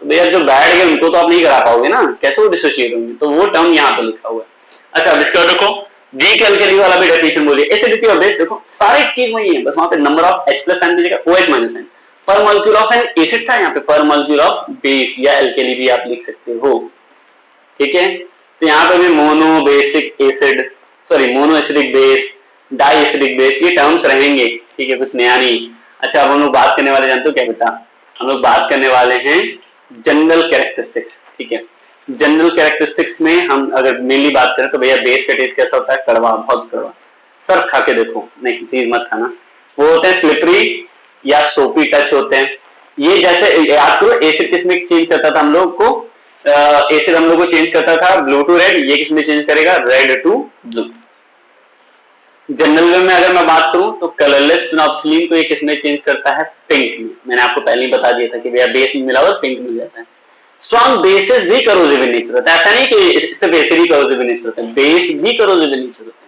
तो भैया जो बैठ गए उनको तो आप नहीं करा पाओगे ना, कैसे वो डिसोशिएट होंगे? तो वो टर्म यहाँ पे लिखा हुआ है। अच्छा अब इसका देखो वीक एल्केली वाला भी डेफिनेशन बोलिए, एसिडिटी और बेस, देखो सारी चीज वही है, बस वहां पे नंबर ऑफ H+ आयन की जगह OH- आयन, पर मॉलिक्यूल ऑफ एन एसिड था, यहाँ पे पर मॉलिक्यूल ऑफ बेस या एल्केली भी आप लिख सकते हो। ठीक है, तो यहाँ पे भी mono basic acid, sorry mono acidic base, di acidic base, ये टर्म्स रहेंगे, ठीक है, कुछ नया नहीं। अच्छा, अब हम लोग बात करने वाले, जानते हो क्या बेटा, हम लोग बात करने वाले हैं जनरल कैरेक्टरिस्टिक्स, ठीक है। जनरल कैरेक्टरिस्टिक्स में हम अगर मेनली बात करें तो भैया बेस का टेस्ट कैसा होता है, कड़वा, बहुत कड़वा। सर्फ खा के देखो, नहीं प्लीज मत खाना, वो होते हैं स्लिपरी या सोपी टच होते हैं। ये जैसे याद करो, एसिड किसमें चेंज करता था हम लोग को, एसिड हम लोग को चेंज करता था ब्लू टू रेड, ये किसमें चेंज करेगा, रेड टू ब्लू। जनरल में अगर मैं बात करूं तो कलरलेस फिनोल्फथलीन को ये किसमें चेंज करता है, पिंक में। मैंने आपको पहले ही बता दिया था कि भैया बेस में मिला हुआ पिंक मिल जाता है। स्ट्रॉन्ग बेसिस भी करोसिव इन नेचर होता है, ऐसा नहीं कि सिर्फ acid he corrosive in nature होता है, बेस भी करोसिव इन नेचर होता है।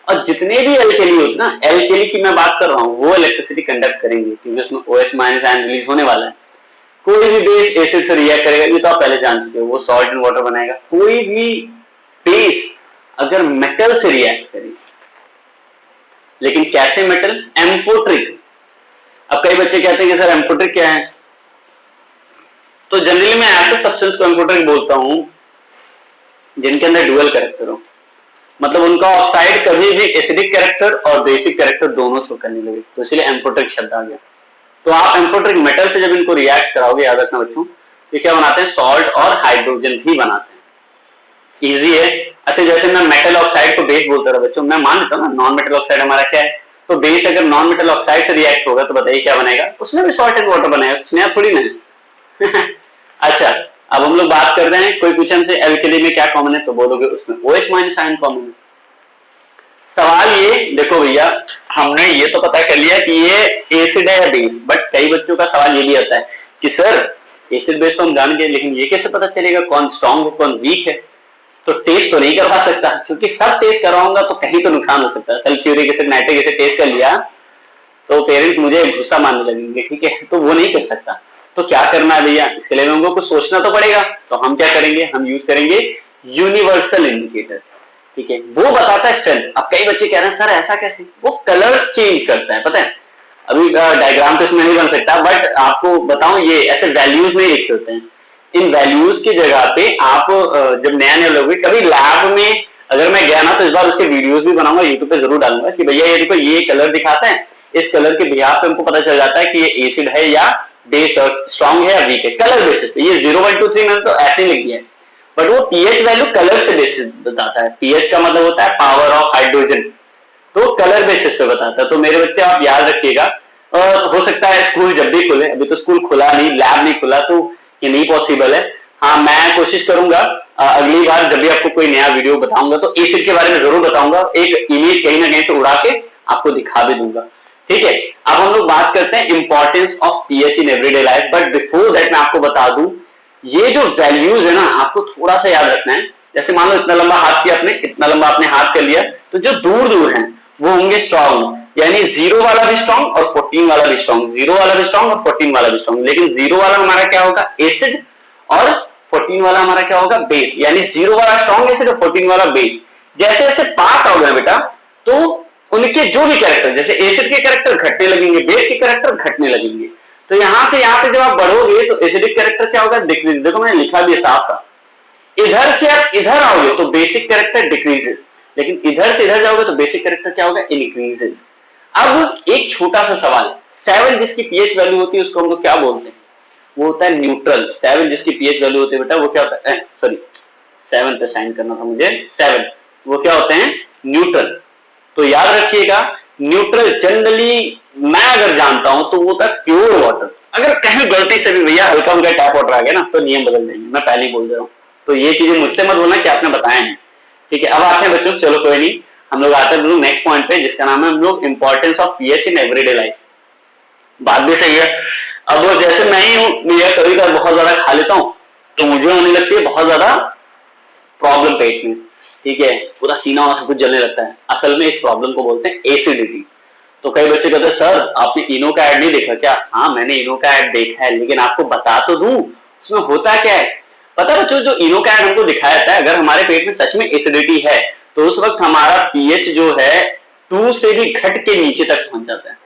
और जितने भी एल्केली होते हैं ना, एल्केली की मैं बात कर रहा हूं, वो इलेक्ट्रिसिटी कंडक्ट करेंगे क्योंकि उसमें OH माइनस आयन रिलीज होने वाला है। कोई भी बेस एसिड से रिएक्ट करेगा, ये तो आप पहले जान चुके हो, वो सॉल्ट एंड वाटर बनाएगा। कोई भी बेस अगर मेटल से रिएक्ट करे, लेकिन कैसे मेटल, एम्फोट्रिक। अब कई बच्चे कहते हैं कि सर एम्फोट्रिक क्या है, तो जनरली मैं ऐसे सब्सटेंस को एम्फोट्रिक बोलता हूं जिनके अंदर डुअल कैरेक्टर हो, मतलब उनका ऑक्साइड कभी भी एसिडिक कैरेक्टर और बेसिक कैरेक्टर दोनों शो करने लगे, तो इसलिए एम्फोट्रिक शब्द आ गया। तो आप एम्फोट्रिक मेटल से जब इनको रिएक्ट कराओगे, याद रखना बच्चों, तो क्या बनाते हैं, सॉल्ट और हाइड्रोजन भी बनाते हैं। इजी है। अच्छा, जैसे मैं मेटल ऑक्साइड को बेस बोलता था बच्चों, मैं मान लेता हूँ ना, नॉन मेटल ऑक्साइड हमारा क्या है, तो बेस अगर नॉन मेटल ऑक्साइड से रिएक्ट होगा तो बताइए क्या बनेगा, उसमें भी सॉल्ट एंड वाटर बनेगा, कुछ नया थोड़ी ना। अच्छा, अब हम लोग बात कर रहे हैं, कोई पूछे हमसे एल्केली में क्या कॉमन है, तो बोलोगे उसमें OH माइनस आयन कॉमन है। सवाल ये देखो भैया, हमने ये तो पता कर लिया कि ये एसिड है या बेस, बट कई बच्चों का सवाल ये भी आता है कि सर एसिड बेस तो हम जान गए, लेकिन ये कैसे पता चलेगा कौन स्ट्रांग है कौन वीक है। तो टेस्ट तो नहीं करवा सकता, क्योंकि सब टेस्ट करवाऊंगा तो कहीं तो नुकसान हो सकता है। Sulphuric acid, nitric acid test कर लिया तो पेरेंट्स मुझे गुस्सा मानने लगेंगे, ठीक है, तो वो नहीं कर सकता। तो क्या करना है भैया, इसके लिए हमको कुछ सोचना तो पड़ेगा। तो हम क्या करेंगे, हम यूज करेंगे यूनिवर्सल इंडिकेटर, ठीक है, वो बताता है स्ट्रेंथ। अब कई बच्चे कह रहे हैं सर ऐसा कैसे, वो कलर्स चेंज करता है, पता है। अभी डायग्राम तो इसमें नहीं बन सकता, बट आपको बताऊं, ये ऐसे वैल्यूज में लिखे होते हैं। इन वैल्यूज की जगह पे आप जब नया नया लोगे, कभी लैब में अगर मैं गया ना, तो इस बार उसके वीडियोस भी बनाऊंगा, यूट्यूब पे जरूर डालूंगा कि भैया ये देखो ये कलर दिखाता है, इस कलर के बिहाफ पे हमको पता चल जाता है कि ये एसिड है या बेस, और स्ट्रॉन्ग है या वीक है, कलर बेसिस पे। ये 0 1 2 3 मैंने तो ऐसे ही लिख दिया है, बट वो पीएच वैल्यू कलर से बेसिस बताता है। पीएच का मतलब होता है पावर ऑफ हाइड्रोजन, तो कलर बेसिस पे बताता है। तो मेरे बच्चे आप याद रखिएगा, और हो सकता है स्कूल जब भी खुले, अभी तो स्कूल खुला नहीं, लैब नहीं खुला, तो ये नहीं पॉसिबल है। हाँ, मैं कोशिश करूंगा अगली बार जब भी आपको कोई नया वीडियो बताऊंगा तो एसिड के बारे में जरूर बताऊंगा, एक इमेज कहीं ना कहीं से उड़ा के आपको दिखा भी दूंगा, ठीक है। अब हम लोग बात करते हैं importance of pH in everyday life, but before that मैं आपको बता दूं, ये जो वैल्यूज है ना, आपको थोड़ा सा याद रखना है। जैसे मान लो इतना लंबा हाथ किया आपने, इतना लंबा आपने हाथ कर लिया, तो जो दूर दूर हैं वो होंगे स्ट्रॉन्ग, यानी 0 वाला भी स्ट्रॉन्ग और 14 वाला भी स्ट्रॉन्ग, 0 वाला भी स्ट्रॉन्ग और 14 वाला भी स्ट्रॉन्ग। लेकिन 0 वाला हमारा क्या होगा, एसिड, और 14 वाला हमारा क्या होगा, बेस। यानी 0 वाला स्ट्रॉन्ग एसिड और 14 वाला बेस। जैसे जैसे पास आओगे बेटा, तो उनके जो भी कैरेक्टर, जैसे एसिड के कैरेक्टर घटने लगेंगे, बेस के कैरेक्टर घटने लगेंगे। तो यहां से यहां पे जब आप बढ़ोगे तो एसिडिक कैरेक्टर क्या होगा, डिक्रीज। देखो मैंने लिखा भी है साफ साफ, इधर से आप इधर आओगे तो बेसिक कैरेक्टर डिक्रीजेस, लेकिन इधर से इधर जाओगे तो बेसिक कैरेक्टर क्या होगा, इंक्रीजेस। अब एक छोटा सा सवाल, 7 जिसकी पीएच वैल्यू होती है उसको हम लोग क्या बोलते हैं, वो होता है न्यूट्रल। 7 जिसकी पीएच वैल्यू होती है बेटा, वो क्या होता है, सॉरी 7 पे साइन करना था मुझे, 7, वो क्या होते हैं, न्यूट्रल। तो याद रखिएगा, न्यूट्रल जनरली मैं अगर जानता हूं तो वो होता है प्योर वाटर। अगर कहीं गलती से भी भैया हल्का उनका टैप वाटर आ गया ना, तो नियम बदल देंगे, मैं पहले ही बोल दे रहा हूं। तो ये चीजें मुझसे मत बोलना कि आपने बताया नहीं, ठीक है। अब आते हैं बच्चों, चलो कोई नहीं, हम लोग आते हैं नेक्स्ट पॉइंट पे, जिसका नाम है हम लोग importance of pH in everyday life. बात भी सही है। अब जैसे मैं ही हूं, मैं कभी कभी बहुत ज्यादा खा लेता हूं, तो मुझे होने लगती है बहुत ज्यादा प्रॉब्लम पेट में, ठीक है, पूरा सीना और सब कुछ जलने लगता है। असल में इस प्रॉब्लम को बोलते हैं एसिडिटी। तो कई बच्चे कहते हैं सर आपने इनो का ऐड नहीं देखा क्या? हाँ, मैंने इनो का ऐड देखा है, लेकिन आपको बता तो दूं उसमें होता क्या है। पता है बच्चों, जो इनो का ऐड हमको दिखाया जाता है, अगर हमारे पेट में सच में एसिडिटी है तो उस वक्त हमारा पीएच जो है 2 से भी घट के नीचे तक पहुंच जाता है,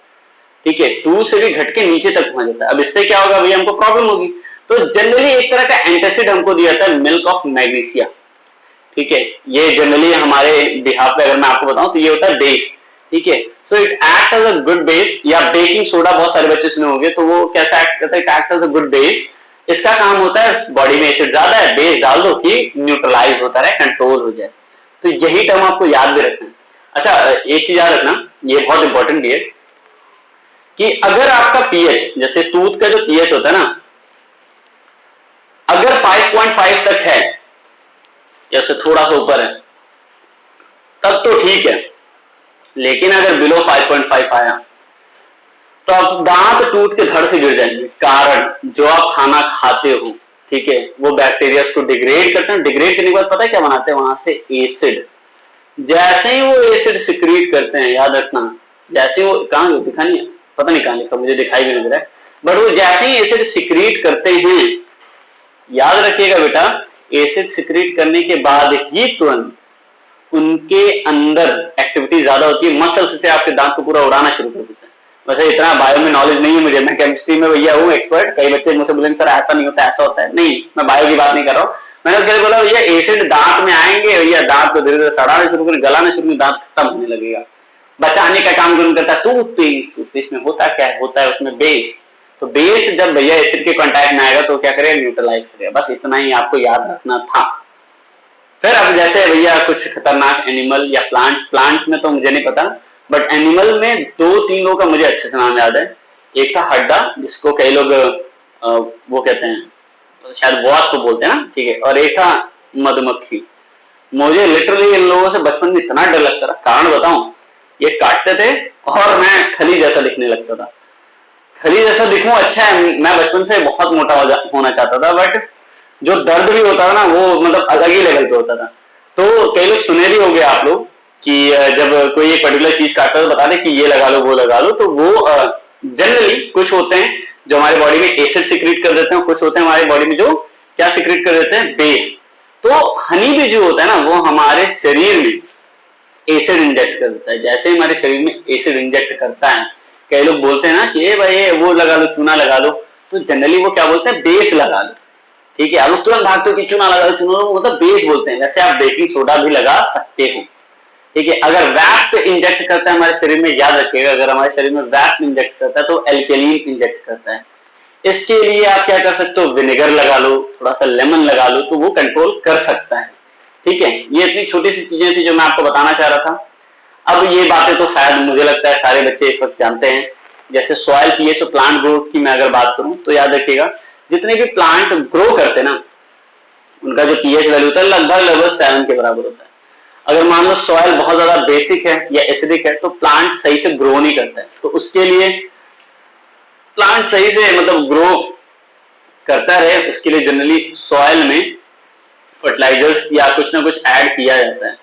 ठीक है, 2 से भी घट के नीचे तक पहुंच जाता है। अब इससे क्या होगा भैया, हमको प्रॉब्लम होगी। तो जनरली एक तरह का एंटासिड हमको दिया जाता है, मिल्क ऑफ मैग्नीशिया। ठीक है, ये जनरली हमारे बिहार पे अगर मैं आपको बताऊं तो ये होता है बेस, ठीक है। So it act as a good base, या बेकिंग सोडा बहुत सारे बच्चे सुने होंगे, तो वो कैसा एक्ट करता है, it act as a good base. इसका काम होता है बॉडी में एसिड ज्यादा है, बेस डाल दो कि न्यूट्रलाइज होता रहे, कंट्रोल हो जाए। तो यही टर्म आपको याद भी रखना है। अच्छा, एक चीज याद रखना, ये बहुत इंपॉर्टेंट भी है, कि अगर आपका पीएच, जैसे दूध का जो पीएच होता है ना, अगर 5.5 तक है या उससे थोड़ा सा ऊपर है तब तो ठीक है, लेकिन अगर बिलो 5.5 आया तो आप दांत टूट के धड़ से गिर जाएंगे। कारण जो आप खाना खाते हो, ठीक है, वो बैक्टीरिया को डिग्रेड करते हैं, डिग्रेड करने के बाद पता है क्या बनाते हैं वहां से, एसिड। जैसे ही वो एसिड सिक्रीट करते हैं, याद रखना, जैसे वो कहां दिखा नहीं, पता नहीं कहां लिखा, मुझे दिखाई भी नहीं दे रहा है, बट वो जैसे ही एसिड सिक्रीट करते हैं, याद रखिएगा बेटा, एसिड सिक्रीट करने के बाद ही तुरंत उनके अंदर एक्टिविटी ज्यादा होती है, मसल्स से आपके दांत को पूरा उड़ाना शुरू कर देते हैं। वैसे इतना बायो में नॉलेज नहीं है मुझे, मैं केमिस्ट्री में भैया हूँ एक्सपर्ट, कई बच्चे मुझसे बोलेंगे सर ऐसा नहीं होता, ऐसा होता है, नहीं, मैं बायो की बात नहीं कर रहा हूँ। मैंने उसके लिए बोला भैया एसिड दांत में आएंगे, भैया दांत को धीरे धीरे सड़ाना शुरू कर, गलाना शुरू कर, दांत खत्म होने लगेगा, बचाने का काम कौन करता है, टूथपेस्ट में होता क्या है, होता है उसमें बेस। तो बेस जब भैया एसिड के कांटेक्ट में आएगा तो क्या करेगा, न्यूट्रलाइज करेगा। बस इतना ही आपको याद रखना था। फिर अब जैसे भैया कुछ खतरनाक एनिमल या प्लांट्स में तो मुझे नहीं पता, बट एनिमल में दो तीन लोगों का मुझे अच्छे से नाम याद है। एक था हड्डा, जिसको कई लोग वो कहते हैं शायद वॉस्प बोलते हैं ना, ठीक है, और एक था मधुमक्खी। मुझे लिटरली इन लोगों से बचपन में इतना डर लगता था, कारण बताऊं, ये काटते थे और मैं खली जैसा दिखने लगता था। खली जैसा दिखूं अच्छा है, मैं बचपन से बहुत मोटा होना चाहता था, बट जो दर्द भी होता था ना वो मतलब अलग ही लेवल पे होता था। तो कई लोग सुने भी होंगे आप लोग कि जब कोई एक पर्टिकुलर चीज काटता है तो बता दे कि ये लगा लो वो लगा लो, तो वो जनरली कुछ होते हैं जो हमारे बॉडी में एसिड सिक्रीट कर देते हैं, कुछ होते हैं हमारे बॉडी में जो क्या सिक्रीट कर देते हैं, बेस। तो हनी भी जो होता है ना वो हमारे शरीर में एसिड इंजेक्ट कर देता है। जैसे हमारे शरीर में एसिड इंजेक्ट करता है, कई लोग बोलते हैं ना कि ए भाई वो लगा लो, चूना लगा लो, तो जनरली वो क्या बोलते हैं, बेस लगा लो, ठीक है। आप लोग तुरंत भागते हो कि चूना लगा लो, चूना लो, मतलब बेस बोलते हैं। वैसे आप बेकिंग सोडा भी लगा सकते हो, ठीक है। अगर वैस्प इंजेक्ट करता है हमारे शरीर में, याद रखिएगा, अगर हमारे शरीर में वैस्प इंजेक्ट करता है तो एल्केलिन इंजेक्ट करता है। इसके लिए आप क्या कर सकते हो, विनेगर लगा लो, थोड़ा सा लेमन लगा लो, तो वो कंट्रोल कर सकता है, ठीक है। ये इतनी छोटी सी चीजें थी जो मैं आपको बताना चाह रहा था। अब ये बातें तो शायद मुझे लगता है सारे बच्चे इस वक्त जानते हैं। जैसे सॉइल पीएच और प्लांट ग्रोथ की मैं अगर बात करूं तो याद रखिएगा, जितने भी प्लांट ग्रो करते हैं ना उनका जो पीएच वैल्यू होता है लगभग लगभग 7 के बराबर होता है। अगर मान लो सॉइल बहुत ज्यादा बेसिक है या एसिडिक है तो प्लांट सही से ग्रो नहीं करता है। तो उसके लिए प्लांट सही से मतलब ग्रो करता रहे, उसके लिए जनरली सॉइल में फर्टिलाइजर्स या कुछ ना कुछ ऐड किया जाता है,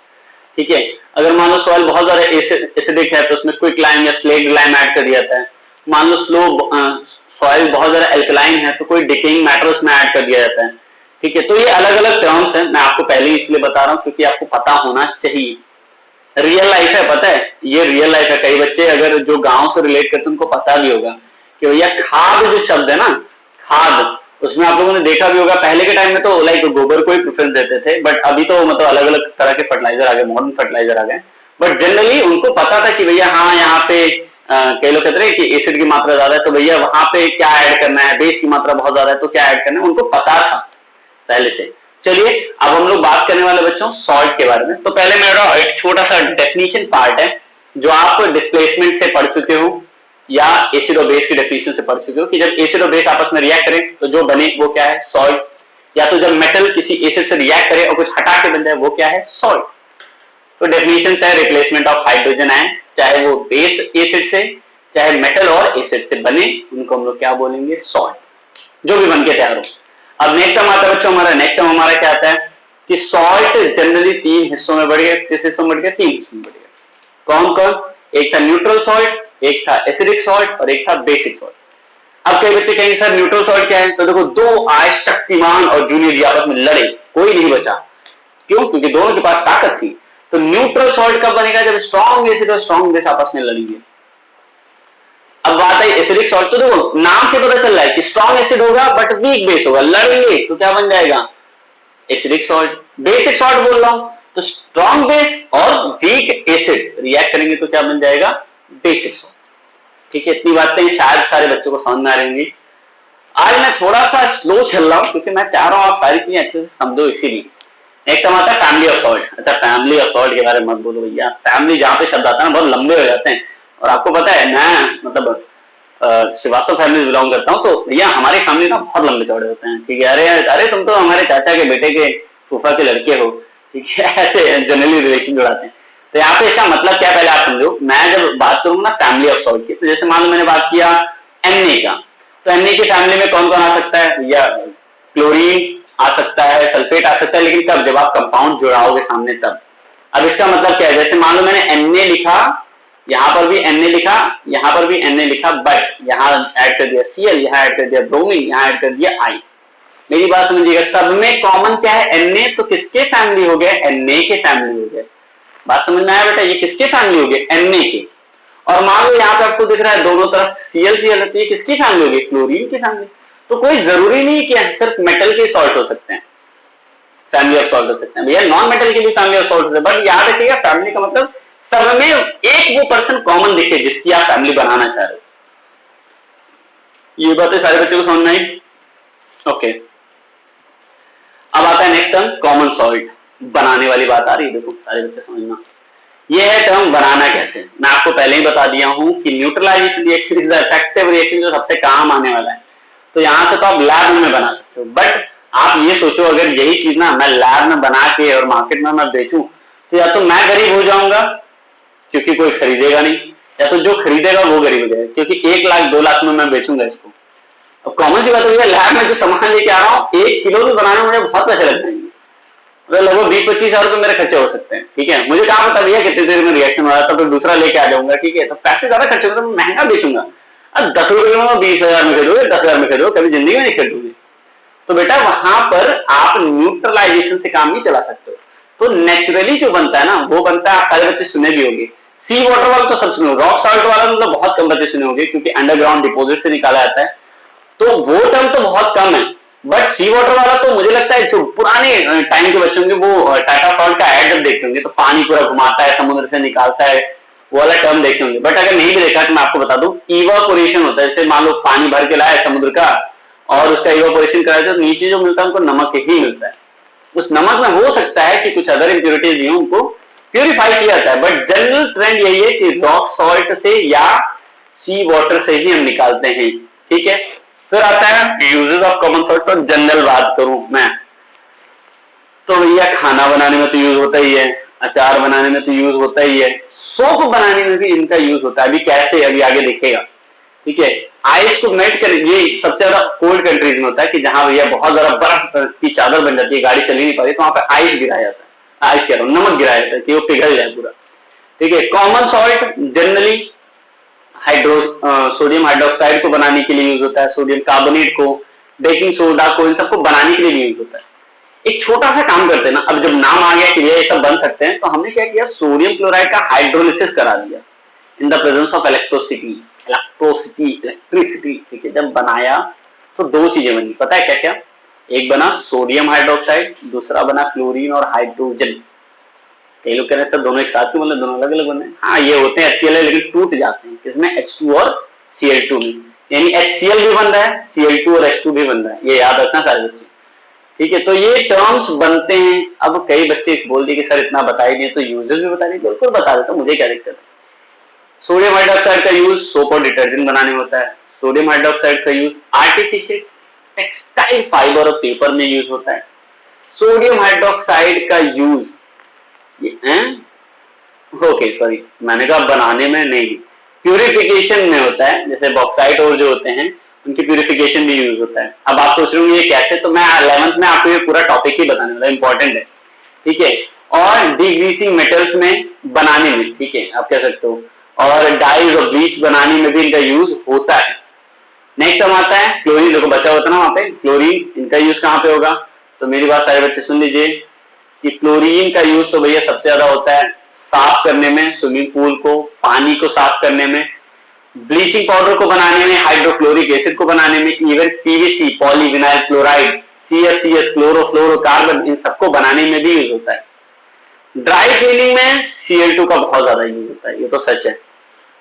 ठीक है। अगर मान लो सॉइल बहुत ज्यादा एसिडिक है तो उसमें क्विक लाइम या स्लेक्ड लाइम ऐड कर दिया जाता है। मान लो सॉइल बहुत ज्यादा एल्कलाइन है तो कोई डिकेइंग मैटर उसमें ऐड कर दिया जाता है, ठीक है। तो ये अलग अलग टर्म्स हैं, मैं आपको पहले ही इसलिए बता रहा हूं क्योंकि आपको पता होना चाहिए। रियल लाइफ है, पता है, ये रियल लाइफ है। कई बच्चे अगर जो गांव से रिलेट करते हैं उनको पता भी होगा कि भैया खाद जो शब्द है ना, खाद, उसमें आप लोगों ने देखा भी होगा पहले के टाइम में तो लाइक गोबर को ही प्रेफरेंस देते थे, बट अभी तो मतलब अलग अलग तरह के फर्टिलाइजर आ गए, मॉडर्न फर्टिलाइजर आ गए। बट जनरली उनको पता था कि भैया हाँ यहाँ पे कई लोग कहते हैं कि एसिड की मात्रा ज्यादा है तो भैया वहां पे क्या ऐड करना है, बेस की मात्रा बहुत ज्यादा है तो क्या ऐड करना है, उनको पता था पहले से। चलिए अब हम लोग बात करने वाले बच्चों सॉल्ट के बारे में। तो पहले मेरा एक छोटा सा डेफिनेशन पार्ट है जो आप डिस्प्लेसमेंट से पढ़ चुके हो या एसिड और बेस की डेफिनेशन से पढ़ चुके हो कि जब एसिड और बेस आपस में रिएक्ट करें तो जो बने वो क्या है, सॉल्ट। या तो जब मेटल किसी एसिड से रिएक्ट करे और कुछ हटा के बन जाए वो क्या है, सॉल्ट। तो डेफिनेशन है रिप्लेसमेंट ऑफ हाइड्रोजन आयन, चाहे वो बेस एसिड से चाहे मेटल और एसिड से बने, उनको हम लोग क्या बोलेंगे, सॉल्ट, जो भी बन के तैयार हो। अब नेक्स्ट टर्म आता है बच्चों हमारा, नेक्स्ट टर्म हमारा क्या आता है कि सॉल्ट जनरली 3 हिस्सों में बढ़ गया। किस हिस्सों में बढ़ गया, 3 हिस्सों में बढ़ गया। कौन कौन, एक था न्यूट्रल सॉल्ट, एक था एसिडिक सॉल्ट और एक था बेसिक सॉल्ट। अब कई बच्चे कहेंगे सर न्यूट्रल सॉल्ट क्या है, तो देखो दो आए शक्तिमान और जूनियर आपस में लड़े, कोई नहीं बचा। क्यों, क्योंकि दोनों के पास ताकत थी। तो न्यूट्रल सॉल्ट कब बनेगा, जब स्ट्रॉन्ग एसिड और स्ट्रॉन्ग बेस आपस में लड़ेंगे। अब बात है एसिडिक सॉल्ट, तो देखो नाम से पता चल रहा है कि स्ट्रॉन्ग एसिड होगा बट वीक बेस होगा, लड़ेंगे तो क्या बन जाएगा, एसिडिक सॉल्ट, बेसिक सॉल्ट बोल रहा हूं तो स्ट्रॉन्ग बेस और वीक एसिड रिएक्ट करेंगे तो क्या बन जाएगा, बेसिक सॉल्ट। ठीक है, इतनी बातें शायद सारे बच्चों को समझ में आ रही होंगी। आज मैं थोड़ा सा स्लो चल रहा हूं क्योंकि मैं चाह रहा हूं आप सारी चीजें अच्छे से समझो, इसीलिए। नेक्स्ट आता है फैमिली ऑफ सॉल्ट। अच्छा, फैमिली ऑफ सॉल्ट के बारे में मत बोलो भैया, फैमिली जहां पे शब्द आता है ना बहुत लंबे हो जाते हैं। और आपको पता है मैं मतलब श्रीवास्तव फैमिली बिलोंग करता हूँ, तो भैया हमारी फैमिली ना बहुत लंबे चौड़े होते हैं। ठीक है, अरे अरे तुम तो हमारे चाचा के बेटे के फूफा के लड़के हो। ठीक है, ऐसे जनरली रिलेशन जुड़ाते हैं। तो यहाँ पे इसका मतलब क्या पहले आप समझो। मैं जब बात करूंगा ना फैमिली ऑफ सॉल्ट की, तो जैसे मान लो मैंने बात किया Na का, तो Na की फैमिली में कौन कौन आ सकता है, या क्लोरीन आ सकता है, सल्फेट आ सकता है, लेकिन कब, जब आप कंपाउंड जुड़ाओगे सामने तब। अब इसका मतलब क्या है, जैसे मान लो मैंने Na लिखा, यहां पर भी Na लिखा, यहां पर भी Na लिखा, बट यहां ऐड कर दिया Cl, यहां ऐड कर दिया ब्रोमीन, यहां ऐड कर दिया I। मेरी बात समझिएगा, सब में कॉमन क्या है, Na, तो किसके फैमिली हो गए, Na के फैमिली हो गए। बात समझ में आया बेटा, ये किसके फैमिली हो गए, Na के। और मान लो यहाँ पे आपको दिख रहा है दोनों तरफ Cl Cl है, तो ये किसकी फैमिली होगी, क्लोरीन की फैमिली। तो कोई जरूरी नहीं कि सिर्फ मेटल के सॉल्ट हो सकते हैं, फैमिली ऑफ सॉल्ट हो सकते हैं भैया, नॉन मेटल की भी फैमिली ऑफ सॉल्ट है। बट याद रखिएगा, फैमिली का मतलब सब में एक वो पर्सन कॉमन दिखे जिसकी आप फैमिली बनाना चाह रहे हो। ये बातें सारे बच्चों को समझ में आई? ओके, अब आता है नेक्स्ट टर्म कॉमन सॉल्ट। बनाने वाली बात आ रही है, देखो सारे बच्चे समझना। ये है टर्म बनाना कैसे। मैं आपको पहले ही बता दिया हूं कि neutralisation reaction is the effective reaction जो सबसे काम आने वाला है। तो यहां से तो आप लैब में बना सकते हो, बट आप ये सोचो अगर यही चीज ना मैं लैब में बना के और मार्केट में मैं बेचूं, तो या तो मैं गरीब हो जाऊंगा क्योंकि कोई खरीदेगा नहीं, या तो जो खरीदेगा वो गरीब हो जाएगा, क्योंकि 1 लाख 2 लाख में मैं बेचूंगा इसको। अब कॉमन सी बात है, लैब में जो सामान लेके आ रहा हूँ 1 किलो भी बनाने में मुझे बहुत पैसे लग जाएंगे, मतलब लगभग 20-25 हजार रुपए मेरे खर्चे हो सकते हैं। ठीक है, मुझे कहा पता भैया कितनी देर में रिएक्शन हो रहा है, तो फिर दूसरा लेके आ जाऊंगा। ठीक है, तो पैसे ज्यादा खर्चे होंगे, तो महंगा बेचूंगा। अब 10 रुपए में 20,000 में खरीदोगे, 10,000 में खरीदोगे, कभी जिंदगी में नहीं खरीदोगे। तो बेटा वहां पर आप न्यूट्रलाइजेशन से काम नहीं चला सकते हो। तो नेचुरली जो बनता है ना वो बनता है, आप सारे बच्चे सुने भी होंगे। सी वाटर वाला तो सब सुने, रॉक सॉल्ट वाला मतलब बहुत कम बच्चे सुने होंगे, क्योंकि अंडरग्राउंड डिपोजिट से निकाला जाता है, तो वो टर्म तो बहुत कम है। बट सी वाटर वाला तो मुझे लगता है जो पुराने टाइम के बच्चे होंगे वो टाटा सॉल्ट का एड जब देखते होंगे तो पानी पूरा घुमाता है, समुद्र से निकालता है, वो वाला टर्म देखते होंगे। बट अगर नहीं भी देखा तो मैं आपको बता दूं, इवापोरेशन होता है। जैसे मान लो पानी भर के लाया समुद्र का और उसका इवापोरेशन कराया, तो नीचे जो मिलता है उनको नमक ही मिलता है। उस नमक में हो सकता है कि कुछ अदर इंप्योरिटीज भी हो, उनको प्यूरिफाई किया जाता है, बट जनरल ट्रेंड यही है कि रॉक सॉल्ट से या सी वाटर से ही हम निकालते हैं। ठीक है, फिर आता है यूजेस ऑफ कॉमन सॉल्ट। तो जनरल बात करूं मैं, तो भैया खाना बनाने में तो यूज होता ही है, अचार बनाने में तो यूज होता ही है, सोप बनाने में भी इनका यूज होता है। अभी कैसे, अभी आगे दिखेगा। ठीक है, आइस को मेल्ट कर, ये सबसे ज्यादा कोल्ड कंट्रीज में होता है कि जहां भैया बहुत ज्यादा बर्फ की चादर बन जाती है, गाड़ी चल ही नहीं पाती, तो वहां पे आइस गिराया जाता है, आइस कह रहा हूं, नमक गिराया जाता है कि वो पिघल जाए पूरा। ठीक है, common salt generally sodium hydroxide को बनाने के लिए यूज होता है, सोडियम कार्बोनेट को, बेकिंग सोडा को, इन सबको बनाने के लिए यूज होता है। एक छोटा सा काम करते हैं ना, अब जब नाम आ गया कि ये सब बन सकते हैं, तो हमने क्या किया, सोडियम क्लोराइड का हाइड्रोलिसिस करा दिया in the presence of electricity. ठीक है, जब बनाया तो 2 चीजें बनी, पता है क्या क्या, एक बना सोडियम हाइड्रोक्साइड, दूसरा बना क्लोरीन और हाइड्रोजन। कई लोग कह रहे हैं सर दोनों एक साथ क्यों, मतलब दोनों अलग अलग बने। हाँ, ये होते हैं HCl लेकिन टूट जाते हैं किसमें, H2 और Cl2 में, यानी HCl भी बन रहा है, Cl2 और H2 भी बन रहा है, ये याद रखना सारे बच्चे। ठीक है, तो ये टर्म्स बनते हैं। अब कई बच्चे बोल दिए कि सर इतना बता ही दिए तो यूजेस भी बता दिए, बिल्कुल बता देता हूं, मुझे क्या दिक्कत है। सोडियम हाइड्रोक्साइड का यूज सोप और डिटर्जेंट बनाने में होता है। सोडियम हाइड्रोक्साइड का यूज आर्टिफिशियल टेक्सटाइल फाइबर और पेपर में यूज होता है। सोडियम हाइड्रोक्साइड का यूज ओके सॉरी, मैंने कहा बनाने में नहीं, प्यूरिफिकेशन में होता है। जैसे बॉक्साइट और जो होते हैं उनकी प्यूरिफिकेशन भी यूज होता है। अब आप सोच रहे होंगे ये कैसे, तो मैं 11th में आपको ये पूरा टॉपिक ही बताने वाला, इंपॉर्टेंट है। ठीक है, और डिग्रीसिंग मेटल्स में बनाने में, ठीक है आप कह सकते हो, और डाइज और ब्लीच बनाने में भी इनका यूज होता है। नेक्स्ट हम आता है क्लोरीन, देखो बचा होता ना वहां पे क्लोरीन, इनका यूज कहां पे होगा, तो मेरी बात सारे बच्चे सुन लीजिए कि क्लोरीन का यूज तो भैया सबसे ज्यादा होता है साफ करने में, स्विमिंग पूल को, पानी को साफ करने में, ब्लीचिंग पाउडर को बनाने में, हाइड्रोक्लोरिक एसिड को बनाने में, even PVC polyvinyl chloride CFCS, chlorofluorocarbon, इन सबको बनाने में भी यूज होता है। ड्राई क्लीनिंग में Cl2 का बहुत ज्यादा यूज होता है, ये तो सच है।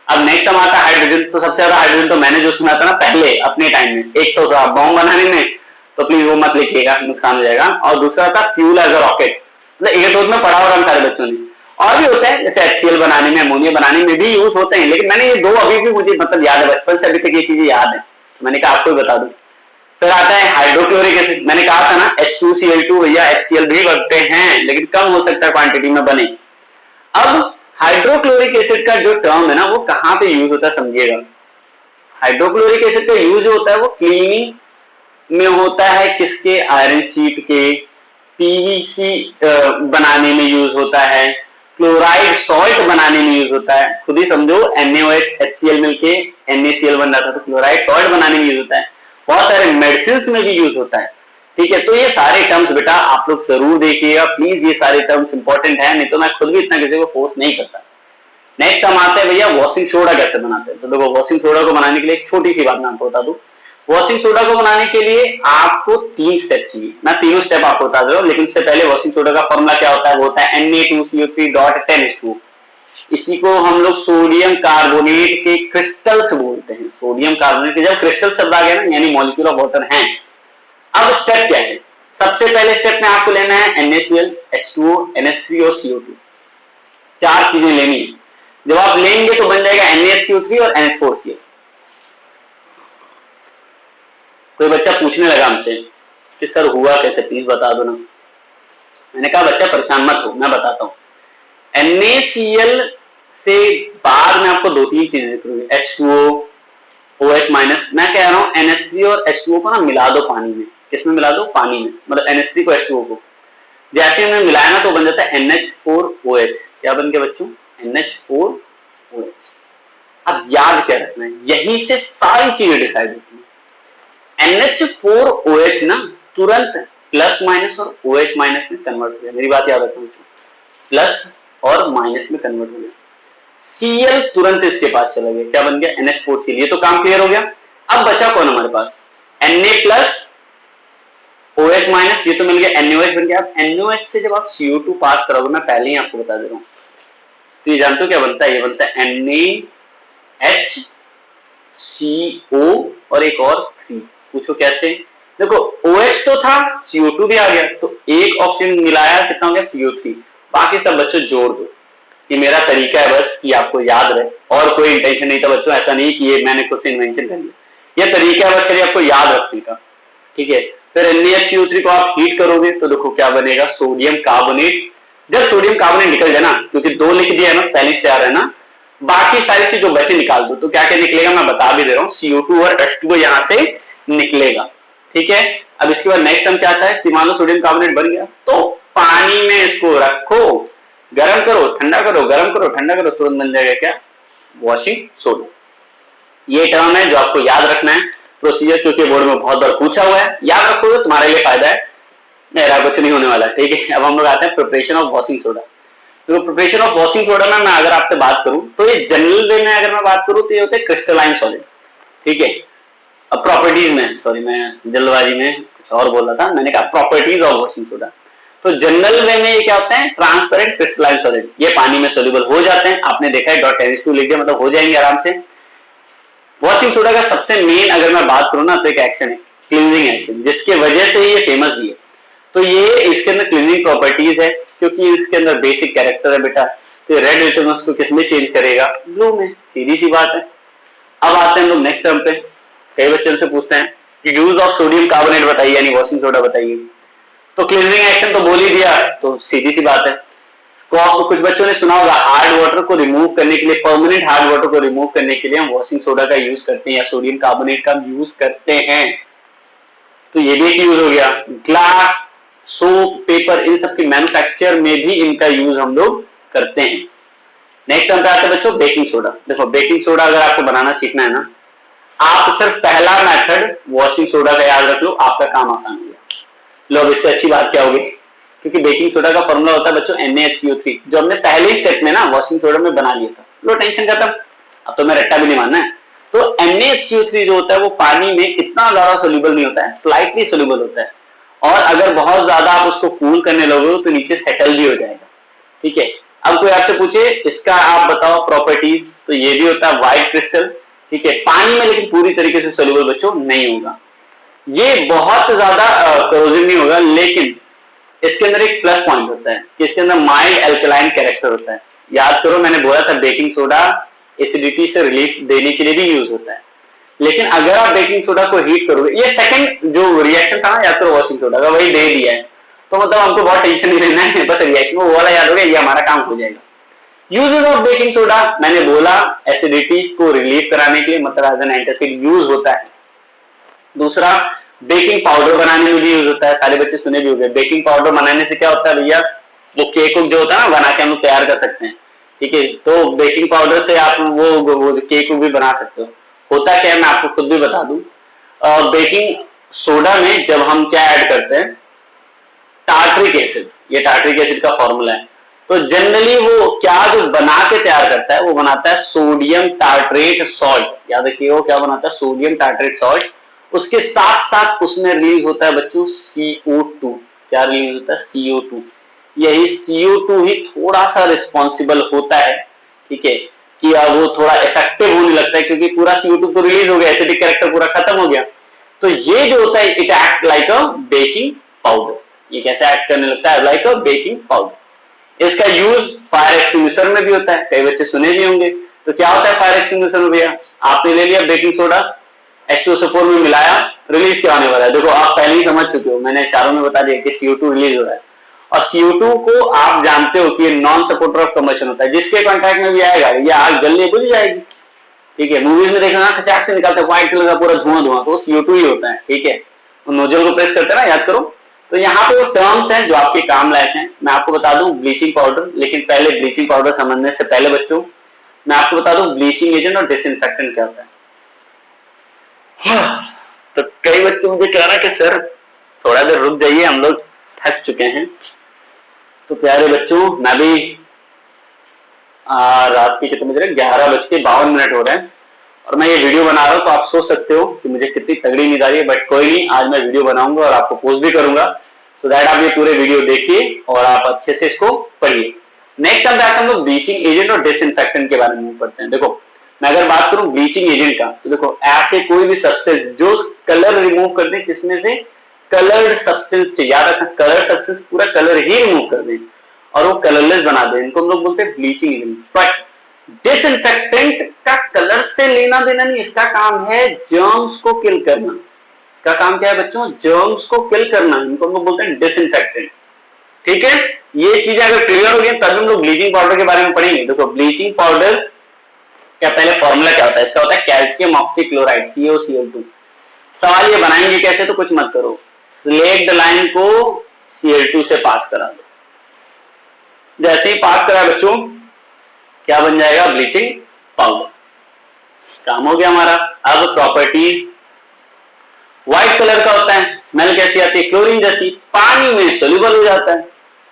अब नेक्स्ट हम आता है हाइड्रोजन। तो सबसे ज्यादा हाइड्रोजन तो मैंने जो सुना था ना पहले अपने टाइम में, एक तो था बॉम्ब बनाने में, तो प्लीज वो मत लिखिएगा, नुकसान हो जाएगा, और दूसरा था फ्यूल एज अ रॉकेट। मतलब एयरफोर्स में पढ़ा होगा हम सारे बच्चों ने। और भी होता है जैसे HCl बनाने में, अमोनिया बनाने में भी यूज होते हैं, लेकिन मैंने ये दो अभी भी मुझे मतलब याद है, बचपन से अभी तक ये चीजें याद है, तो मैंने कहा आपको ही बता दूं। फिर आता है हाइड्रोक्लोरिक एसिड। मैंने कहा था ना H2Cl2 या HCl भी बनते हैं, लेकिन कम हो सकता है क्वांटिटी में बने। अब हाइड्रोक्लोरिक एसिड का जो टर्म है ना वो कहां पे यूज होता है समझिएगा। हाइड्रोक्लोरिक एसिड का यूज होता है वो क्लीनिंग में होता है, किसके, आयरन शीट के, PVC बनाने में यूज होता है, क्लोराइड सॉल्ट बनाने में यूज होता है। खुद ही समझो NaOH HCl मिलके NaCl बन रहा था, तो क्लोराइड सॉल्ट बनाने में यूज होता है। बहुत सारे मेडिसिन में भी यूज होता है। ठीक है, तो ये सारे टर्म्स बेटा आप लोग जरूर देखिएगा प्लीज, ये सारे टर्म्स इंपॉर्टेंट है, नहीं तो मैं खुद भी इतना किसी को फोर्स नहीं करता। नेक्स्ट हम आते हैं भैया वॉशिंग सोडा कैसे बनाते हैं। तो देखो वॉशिंग सोडा को बनाने के लिए एक छोटी सी बात मैं आपको बता दूं। वॉशिंग सोडा को बनाने के लिए आपको 3 स्टेप चाहिए। मैं तीनों स्टेप आपको बता दे रहा हूं, लेकिन उससे पहले वॉशिंग सोडा का फॉर्मूला क्या होता है, वो होता है Na2CO3.10:2। इसी को हम लोग सोडियम कार्बोनेट के क्रिस्टल्स बोलते हैं। सोडियम कार्बोनेट के जब क्रिस्टल शब्द आ गया ना, यानी मॉलिक्यूल ऑफ वाटर है। अब स्टेप क्या है, सबसे पहले स्टेप में आपको लेना है NaCl, H2O, NH3 और CO2। 4 चीजें लेनी है। जब आप लेंगे तो बन जाएगा NaHCO3 और NH4Cl। कोई बच्चा पूछने लगा हमसे कि सर हुआ कैसे, प्लीज बता दो ना। मैंने कहा बच्चा परेशान मत हो, मैं बताता हूं। NaCl से बाद में आपको 2-3 चीजें दिख रही है, H2O, OH माइनस। मैं कह रहा हूं NH3 और H2O को ना मिला दो पानी में। किसमें मिला दो, पानी में, मतलब NH3 को H2O को। जैसे हमने मिलाया ना तो बन जाता है NH4OH। क्या बन गया बच्चों, NH4OH। अब याद क्या रखना है, यहीं से सारी चीजें डिसाइड होती है। NH4OH ना तुरंत प्लस माइनस और OH माइनस में कन्वर्ट हो गया। मेरी बात याद रखना, प्लस और माइनस में कन्वर्ट हो गया। Cl तुरंत इसके पास चला गया, क्या बन गया, NH4Cl। ये तो काम क्लियर हो गया। अब बचा कौन हमारे पास, Na प्लस OH माइनस, ये तो मिल गया, NaOH बन गया। अब NaOH से जब आप CO2 पास करोगे, मैं पहले ही आपको बता दे रहा हूं, तो ये जानते हो क्या बनता है, ये बनता है NaHCO और एक और 3। पूछो कैसे, देखो OH तो था, CO2 भी आ गया, तो एक ऑक्सीजन मिलाया, कितना हो गया, CO3। बाकी सब बच्चों जोड़ दो। ये मेरा तरीका है बस कि आपको याद रहे, और कोई इंटेंशन नहीं था बच्चों, ऐसा नहीं कि ये मैंने खुद से इन्वेंशन कर लिया। ये तरीका है बस करिए आपको याद रखने का। ठीक है, फिर NaHCO3 को आप हीट करोगे तो देखो क्या बनेगा, सोडियम कार्बोनेट। जब सोडियम कार्बोनेट निकल जाए ना, क्योंकि 2 लिख दिया है ना, पहले से आ रहा है ना, बाकी सारी चीज जो बचे निकाल दो, तो क्या क्या निकलेगा मैं बता भी दे रहा हूँ। CO2 और H2O यहां से निकलेगा। ठीक है, अब इसके बाद नेक्स्ट हम क्या आता है कि मान लो सोडियम कार्बोनेट बन गया, तो पानी में इसको रखो, गर्म करो, ठंडा करो, गर्म करो, ठंडा करो, तुरंत बन जाएगा क्या, वॉशिंग सोडा। ये टर्म है जो आपको याद रखना है प्रोसीजर, क्योंकि बोर्ड में बहुत बार पूछा हुआ है। याद रखोगे तुम्हारे लिए फायदा है, मेरा कुछ नहीं होने वाला। ठीक है, अब हम लोग आते हैं प्रिपरेशन ऑफ वॉशिंग सोडा। तो प्रिपरेशन ऑफ वॉशिंग सोडा में मैं अगर आपसे बात करूं, तो ये जनरल वे में अगर मैं बात करूं तो ये होते हैं क्रिस्टलाइन सॉलिड। ठीक है, अब प्रॉपर्टीज में, सॉरी मैं जल्दबाजी में कुछ और बोल रहा था, मैंने कहा प्रॉपर्टीज ऑफ वॉशिंग सोडा। तो जनरल वे में ये क्या होता है, ट्रांसपेरेंट क्रिस्टलाइन सॉलिड। ये पानी में सोल्यूबल हो जाते हैं, आपने देखा है .10:2 लिख दिया, मतलब हो जाएंगे आराम से। वॉशिंग सोडा का सबसे मेन अगर मैं बात करूं ना, तो एक एक्शन है क्लींजिंग एक्शन, जिसके वजह से ये फेमस भी है। तो ये इसके अंदर क्लींजिंग प्रॉपर्टीज है, क्योंकि इसके अंदर बेसिक कैरेक्टर है बेटा। तो रेड लिटमस को किसमें चेंज करेगा, ब्लू में, सीधी सी बात है। अब आते हैं लोग नेक्स्ट टर्म पे। कई बच्चे हमसे पूछते हैं कि यूज ऑफ सोडियम कार्बोनेट बताइए, यानी वॉशिंग सोडा बताइए। तो क्लींजिंग एक्शन तो बोल ही दिया, तो सीधी सी बात है। कुछ बच्चों ने सुना होगा हार्ड वाटर को रिमूव करने के लिए, परमानेंट हार्ड वाटर को रिमूव करने के लिए हम वॉशिंग सोडा का यूज करते हैं या सोडियम कार्बोनेट का यूज करते हैं। तो ये भी एक यूज हो गया। ग्लास, सोप, पेपर, इन सब की मैन्युफैक्चर में भी इनका यूज हम लोग करते हैं। नेक्स्ट हम पे आते हैं बच्चों बेकिंग सोडा। देखो बेकिंग सोडा अगर आपको बनाना सीखना है ना, आप सिर्फ पहला मेथड वॉशिंग सोडा का याद रख लो, आपका काम आसान हो गया। लो अब इससे अच्छी बात क्या होगी, क्योंकि बेकिंग सोडा का फॉर्मूला होता है बच्चों NaHCO3, जो हमने पहले ही स्टेप में ना वॉशिंग सोडा में बना लिया था। लो टेंशन खत्म, अब तो मैं रट्टा भी नहीं मानना है। तो NaHCO3 जो होता है वो पानी में इतना ज्यादा सोल्यूबल नहीं होता है, स्लाइटली सोल्यूबल होता है। और अगर बहुत ज्यादा आप उसको कूल करने लगोगे तो नीचे सेटल भी हो जाएगा। ठीक है, अब कोई आपसे पूछे इसका आप बताओ प्रॉपर्टीज, तो ये भी होता है व्हाइट क्रिस्टल। ठीक है, पानी में लेकिन पूरी तरीके से सोल्यूबल बच्चों नहीं होगा, ये बहुत ज्यादा करोजिव नहीं होगा, लेकिन इसके अंदर एक प्लस पॉइंट होता है कि इसके अंदर माइल्ड एल्कलाइन कैरेक्टर होता है। याद करो मैंने बोला था बेकिंग सोडा एसिडिटी से रिलीफ देने के लिए भी यूज होता है, लेकिन अगर आप बेकिंग सोडा को हीट करोगे, ये सेकंड जो रिएक्शन था ना याद करो वॉशिंग सोडा का, वही दे दिया है, तो मतलब हमको बहुत टेंशन नहीं लेना है, बस रिएक्शन वो वाला याद हो गया, ये हमारा काम हो जाएगा। यूजेस ऑफ बेकिंग सोडा मैंने बोला एसिडिटी को रिलीफ कराने के लिए, मतलब एज एन एंटासिड यूज होता है। दूसरा बेकिंग पाउडर बनाने में भी यूज होता है, सारे बच्चे सुने भी होंगे। बेकिंग पाउडर बनाने से क्या होता है भैया, वो केक जो होता है ना बना के हम लोग तैयार कर सकते हैं। ठीक है, तो बेकिंग पाउडर से आप वो केक भी बना सकते हो। होता क्या है मैं आपको खुद भी बता दूं, बेकिंग सोडा में जब हम क्या ऐड करते हैं, टार्ट्रिक एसिड, ये टार्ट्रिक एसिड का फॉर्मूला है। तो जनरली वो क्या जो बना के तैयार करता है, वो बनाता है सोडियम टार्ट्रेट सॉल्ट। याद रखिए वो क्या बनाता है, सोडियम टार्ट्रेट सॉल्ट। उसके साथ साथ उसमें रिलीज होता है बच्चों CO2। क्या रिलीज होता है, CO2। यही CO2 ही थोड़ा सा रिस्पॉन्सिबल होता है, ठीक है, कि वो थोड़ा इफेक्टिव होने लगता है, क्योंकि पूरा CO2 तो रिलीज हो गया, एसिडिक कैरेक्टर पूरा खत्म हो गया। तो ये जो होता है it act like a baking powder. ये कैसे एक्ट करने लगता है, लाइक अ बेकिंग पाउडर। इसका यूज फायर एक्सटिंग्विशर में भी होता है, कई बच्चे सुने भी होंगे। तो क्या होता है फायर एक्सटिंग्विशर में भैया, आपने ले लिया बेकिंग सोडा, H2SO4 में मिलाया, रिलीज क्या होने वाला है, देखो आप पहले ही समझ चुके हो, मैंने इशारों में बता दिया कि CO2 रिलीज हो रहा है। और CO2 को आप जानते हो कि ये नॉन सपोर्टर ऑफ कंबशन होता है, जिसके कॉन्टैक्ट में भी आएगा ये आग जलने बुझ जाएगी। ठीक है, मूवीज में देखना खचाक से निकलता है व्हाइट कलर का पूरा धुआं धुआं, तो CO2 ही होता है। ठीक है, नोजल को प्रेस करते हैं ना, याद करो। तो यहाँ पे वो टर्म्स हैं जो आपके काम लायक हैं। मैं आपको बता दूं ब्लीचिंग पाउडर, लेकिन पहले ब्लीचिंग पाउडर समझने से पहले बच्चों मैं आपको बता दूं ब्लीचिंग एजेंट और डिसइंफेक्टेंट क्या होता है। तो कई बच्चे मुझे कह रहा है कि सर थोड़ा देर रुक जाइए, हम लोग थक चुके हैं। तो प्यारे बच्चों मैं भी रात की कितने बज रहे, 11:52 हो रहे हैं, और मैं ये वीडियो बना रहा हूँ, तो आप सोच सकते हो कि मुझे कितनी तगड़ी नींद आ रही है। बट कोई नहीं, आज मैं वीडियो बनाऊंगा और आपको पोस्ट भी करूंगा, सो दैट आप ये पूरे वीडियो देखिए और आप अच्छे से इसको पढ़िए। नेक्स्ट टाइम हम लोग ब्लीचिंग एजेंट और डिसइंफेक्टेंट के बारे में पढ़ते हैं। देखो मैं अगर बात करूं ब्लीचिंग एजेंट का, तो देखो ऐसे कोई भी सब्सटेंस जो कलर रिमूव कर दे, किसमें से, कलर्ड सब्सटेंस से। याद रखना कलर सब्सटेंस पूरा कलर ही रिमूव कर दे और वो कलरलेस बना दे, इनको हम लोग बोलते हैं ब्लीचिंग एजेंट। बट डिसइंफेक्टेंट का कलर से लेना देना नहीं, इसका काम है जर्म्स को किल करना। इसका काम क्या है बच्चों, जर्म्स को किल करना, इनको हम लोग बोलते हैं डिसइंफेक्टेंट। ठीक है, ये चीजें अगर क्लियर हो गई तब हम लोग ब्लीचिंग पाउडर के बारे में पढ़ेंगे। देखो ब्लीचिंग पाउडर क्या पहले फॉर्मूला क्या होता है, इसका होता है कैल्शियम ऑक्सीक्लोराइड CaCl2। सवाल ये बनाएंगे कैसे, तो कुछ मत करो, सिलेक्ट लाइन को Cl2 से पास करा दो। जैसे ही पास करा बच्चों क्या बन जाएगा, ब्लीचिंग पाउडर। काम हो गया हमारा। अब प्रॉपर्टीज, व्हाइट कलर का होता है, स्मेल कैसी आती है, क्लोरीन जैसी, पानी में सोल्यूबल हो जाता है,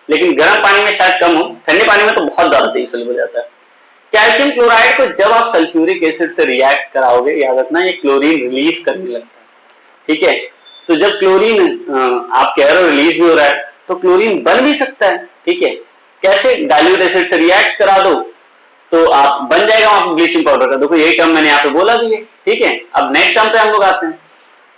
लेकिन गर्म पानी में शायद कम हो, ठंडे पानी में तो बहुत ज्यादा तेज सोल्यूबल हो जाता है। कैल्शियम क्लोराइड को जब आप सल्फ्यूरिक एसिड से रिएक्ट कराओगे, याद रखना ये क्लोरीन रिलीज करने लगता है। ठीक है, तो जब क्लोरीन आप कह रहे हो रिलीज भी हो रहा है, तो क्लोरीन बन भी सकता है। ठीक है, कैसे, डाइल्यूट एसिड से रिएक्ट करा दो तो आप बन जाएगा वहां ब्लीचिंग पाउडर का। देखो यही टर्म मैंने यहाँ पे बोला भी है। ठीक है, अब नेक्स्ट टर्म पे हम लोग आते हैं।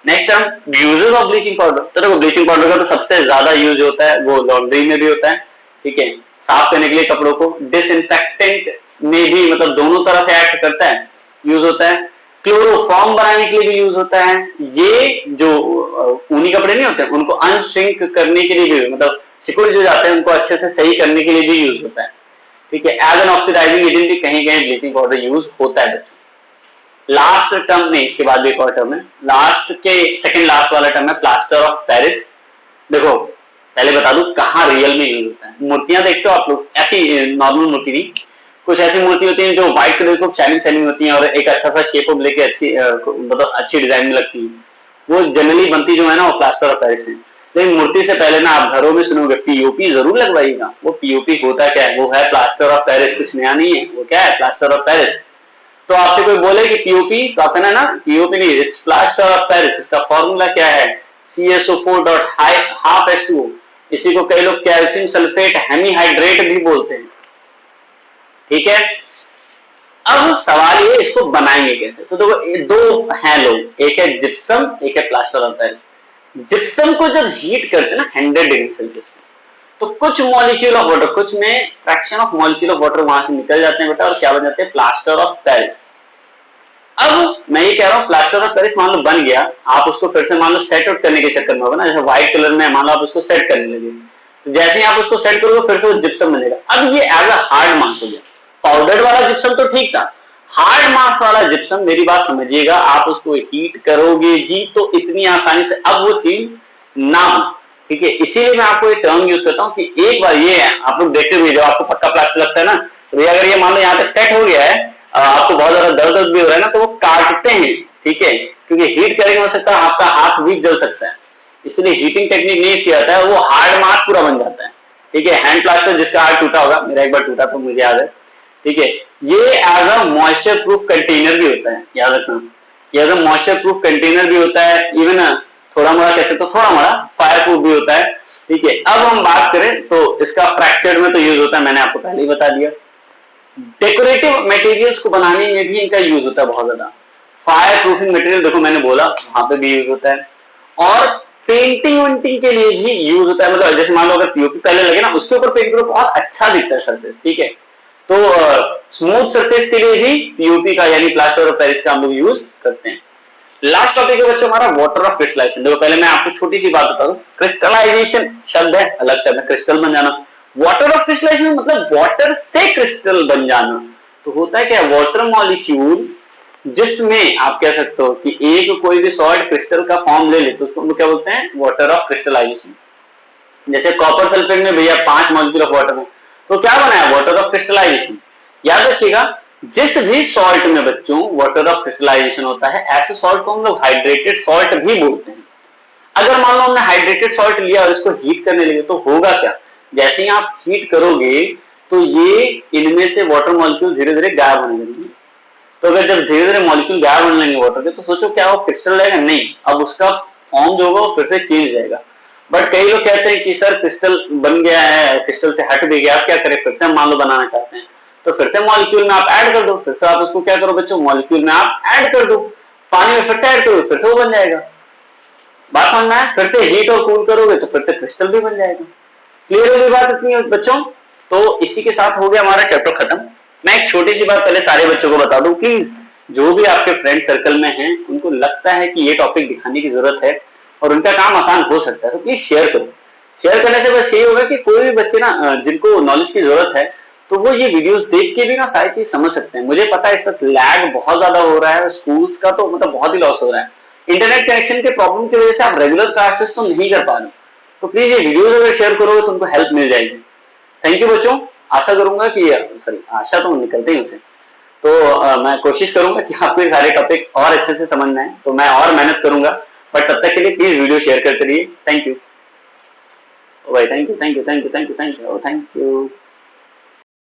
Next term uses of bleaching powder. तो देखो ब्लीचिंग पाउडर का तो सबसे ज्यादा यूज होता है वो लॉन्ड्री में भी होता है। ठीक है, साफ करने के लिए कपड़ों को, डिसइंफेक्टेंट में भी मतलब दोनों तरह से एक्ट करता है, यूज होता है। क्लोरोफॉर्म बनाने के लिए भी यूज होता है। ये जो ऊनी कपड़े नहीं होते उनको अनश्रिंक करने के लिए भी, मतलब सिकुड़ जो जाते हैं उनको अच्छे से सही करने के लिए भी यूज होता है। ठीक है, एज एन ऑक्सीडाइजिंग एजेंट भी कहीं कहीं ब्लीचिंग पाउडर यूज होता है बच्चों। लास्ट टर्म में, इसके बाद भी एक और टर्म है, लास्ट के सेकंड लास्ट वाला टर्म है प्लास्टर ऑफ पेरिस। देखो पहले बता दूं कहाँ रियल में यूज होता है। मूर्तियां देखते हो आप लोग, ऐसी नॉर्मल मूर्ति नहीं, कुछ ऐसी मूर्ति होती है जो व्हाइट कलर को शाइनिंग शाइनिंग होती है और एक अच्छा सा शेप ऑफ लेके अच्छी मतलब अच्छी डिजाइन में लगती है। वो जनरली बनती जो है ना वो प्लास्टर ऑफ पेरिस है। लेकिन मूर्ति से पहले ना आप घरों में सुनोगे पीओपी जरूर लगवाइएगा। वो पीओपी होता क्या है, वो है प्लास्टर ऑफ पेरिस, कुछ नया नहीं है। वो क्या है, प्लास्टर ऑफ पेरिस। तो आपसे कोई बोले कि पीओपी, तो आप कहना ना पीओपी नहीं, इट्स प्लास्टर ऑफ पेरिस। इसका फॉर्मूला क्या है, CSO4 डॉट हाफ H2O, इसी को कई लोग कैल्शियम सल्फेट हेमीहाइड्रेट भी बोलते हैं। ठीक है, अब सवाल ये इसको बनाएंगे कैसे। तो देखो दो हैं लोग, एक है जिप्सम, एक है प्लास्टर ऑफ पेरिस। जिप्सम को जब हीट करते हैं ना 100 डिग्री सेल्सियस, तो कुछ मॉलिक्यूल ऑफ वाटर, कुछ में fraction of molecule of water वहां से निकल जाते हैं बेटा, और क्या बन जाते हैं, प्लास्टर ऑफ पेरिस। अब मैं ये कह रहा हूँ प्लास्टर ऑफ पेरिस मान लो बन गया, आप उसको फिर से मान लो सेट आउट करने के चक्कर में होगा ना, जैसे व्हाइट कलर में मान लो आप उसको सेट करने लगे, तो जैसे ही आप उसको सेट करोगे फिर से वो जिप्सम बनेगा। अब ये एज अ हार्ड मास हो गया। पाउडर्ड वाला जिप्सम तो ठीक था, हार्ड मास वाला जिप्सम, मेरी बात समझिएगा, आप उसको हीट करोगे ही तो इतनी आसानी से अब वो चीज ना हो। ठीक है, इसीलिए मैं आपको एक टर्म यूज करता हूँ कि एक बार ये है, आप लोग देखते हुए, जब आपको पक्का प्लास्टर लगता है ना, तो अगर ये मान लो यहाँ तक सेट हो गया है, आपको बहुत ज्यादा दर्द भी हो रहा है ना, तो वो काटते हैं। ठीक है, क्योंकि हीट करेंगे हो सकता है आपका हाथ भी जल सकता है, इसलिए हीटिंग टेक्निक नहीं किया जाता है, वो हार्ड मास पूरा बन जाता है। ठीक है, हैंड प्लास्टर जिसका हाथ टूटा होगा, मेरा एक बार टूटा तो मुझे याद है। ठीक है, ये as a moisture proof container भी होता है, याद रखना, ये as a moisture proof container भी होता है, इवन थोड़ा मोड़ा कैसे तो थोड़ा मोड़ा फायर प्रूफ भी होता है। ठीक है, अब हम बात करें तो इसका फ्रैक्चर में तो यूज होता है, मैंने आपको पहले ही बता दिया। डेकोरेटिव मटेरियल्स को बनाने में भी इनका यूज होता है बहुत ज्यादा। फायर प्रूफिंग मटेरियल देखो मैंने बोला वहां पे भी यूज होता है, और पेंटिंग वेंटिंग के लिए भी यूज होता है। मतलब जैसे मान लो अगर पीओपी पहले लगे ना, उसके ऊपर पेंट करो बहुत अच्छा दिखता है सरफेस। ठीक है, तो स्मूथ सरफेस के लिए भी पीओपी का यानी प्लास्टर ऑफ पेरिस का हम लोग यूज करते हैं। लास्ट टॉपिक है बच्चों हमारा वाटर ऑफ क्रिस्टलाइजेशन। देखो पहले मैं आपको छोटी सी बात बता दूं, क्रिस्टलाइजेशन शब्द है, अलग शब्द है, क्रिस्टल बन जाना। वाटर ऑफ क्रिस्टलाइजेशन मतलब वाटर से क्रिस्टल बन जाना। तो होता है क्या, वाटर मॉलिक्यूल जिसमें आप कह सकते हो कि एक कोई भी सॉलिड क्रिस्टल का फॉर्म ले ले, तो उसको हम लोग क्या बोलते हैं, वाटर ऑफ क्रिस्टलाइजेशन। जैसे कॉपर सल्फेट में भैया 5 मॉलिक्यूल ऑफ वाटर है, तो क्या बना है, वाटर ऑफ क्रिस्टलाइजेशन। याद रखिएगा, जिस भी सॉल्ट में बच्चों वाटर ऑफ क्रिस्टलाइजेशन होता है, ऐसे सॉल्ट को हम लोग हाइड्रेटेड सॉल्ट भी बोलते हैं। अगर मान लो हमने हाइड्रेटेड सॉल्ट लिया और इसको हीट करने लगे, तो होगा क्या, जैसे ही आप हीट करोगे तो ये इनमें से वाटर मॉलिक्यूल धीरे धीरे गायब होने लगेंगे। तो अगर जब धीरे धीरे मॉलिक्यूल गायब होने लगेंगे वाटर के, तो सोचो क्या वो क्रिस्टल रहेगा, नहीं, अब उसका फॉर्म जो होगा वो फिर से चेंज जाएगा। बट कई लोग कहते हैं कि सर क्रिस्टल बन गया है, क्रिस्टल से हट भी गया, आप क्या करें, फिर से मान लो बनाना चाहते हैं, तो फिर से मॉलिक्यूल में आप ऐड कर दो, फिर से आप उसको क्या करो बच्चों, मॉलिक्यूल में आप ऐड कर दो, पानी में फिर से ऐड करो, फिर से वो बन जाएगा। बात समझ में आया, फिर से हीट और कूल करोगे तो फिर से क्रिस्टल भी बन जाएगा। क्लियर होगी बात इतनी बच्चों। तो इसी के साथ हो गया हमारा चैप्टर खत्म। मैं एक छोटी सी बात पहले सारे बच्चों को बता दूं, प्लीज जो भी आपके फ्रेंड सर्कल में हैं, उनको लगता है कि ये टॉपिक दिखाने की जरूरत है और उनका काम आसान हो सकता है, तो प्लीज शेयर करो। शेयर करने से बस ये होगा कि कोई भी बच्चे ना जिनको नॉलेज की जरूरत है, तो वो ये वीडियोस देख के भी ना सारी चीज समझ सकते हैं। मुझे पता है इस वक्त लैग बहुत ज्यादा हो रहा है, स्कूल्स का तो मतलब बहुत ही लॉस हो रहा है, इंटरनेट कनेक्शन के प्रॉब्लम की वजह से आप रेगुलर क्लासेस तो नहीं कर पा रहे, तो प्लीज ये वीडियोस अगर शेयर करोगे तो उनको हेल्प मिल जाएगी। थैंक यू बच्चों, आशा करूंगा कि सॉरी आशा तो निकलते ही उसे, तो मैं कोशिश करूंगा कि आपको ये सारे टॉपिक और अच्छे से समझना है, तो मैं और मेहनत करूंगा, बट तब तक के लिए प्लीज वीडियो शेयर करते रहिए। थैंक यू भाई, thank you thank you thank you thank you thank you thank you.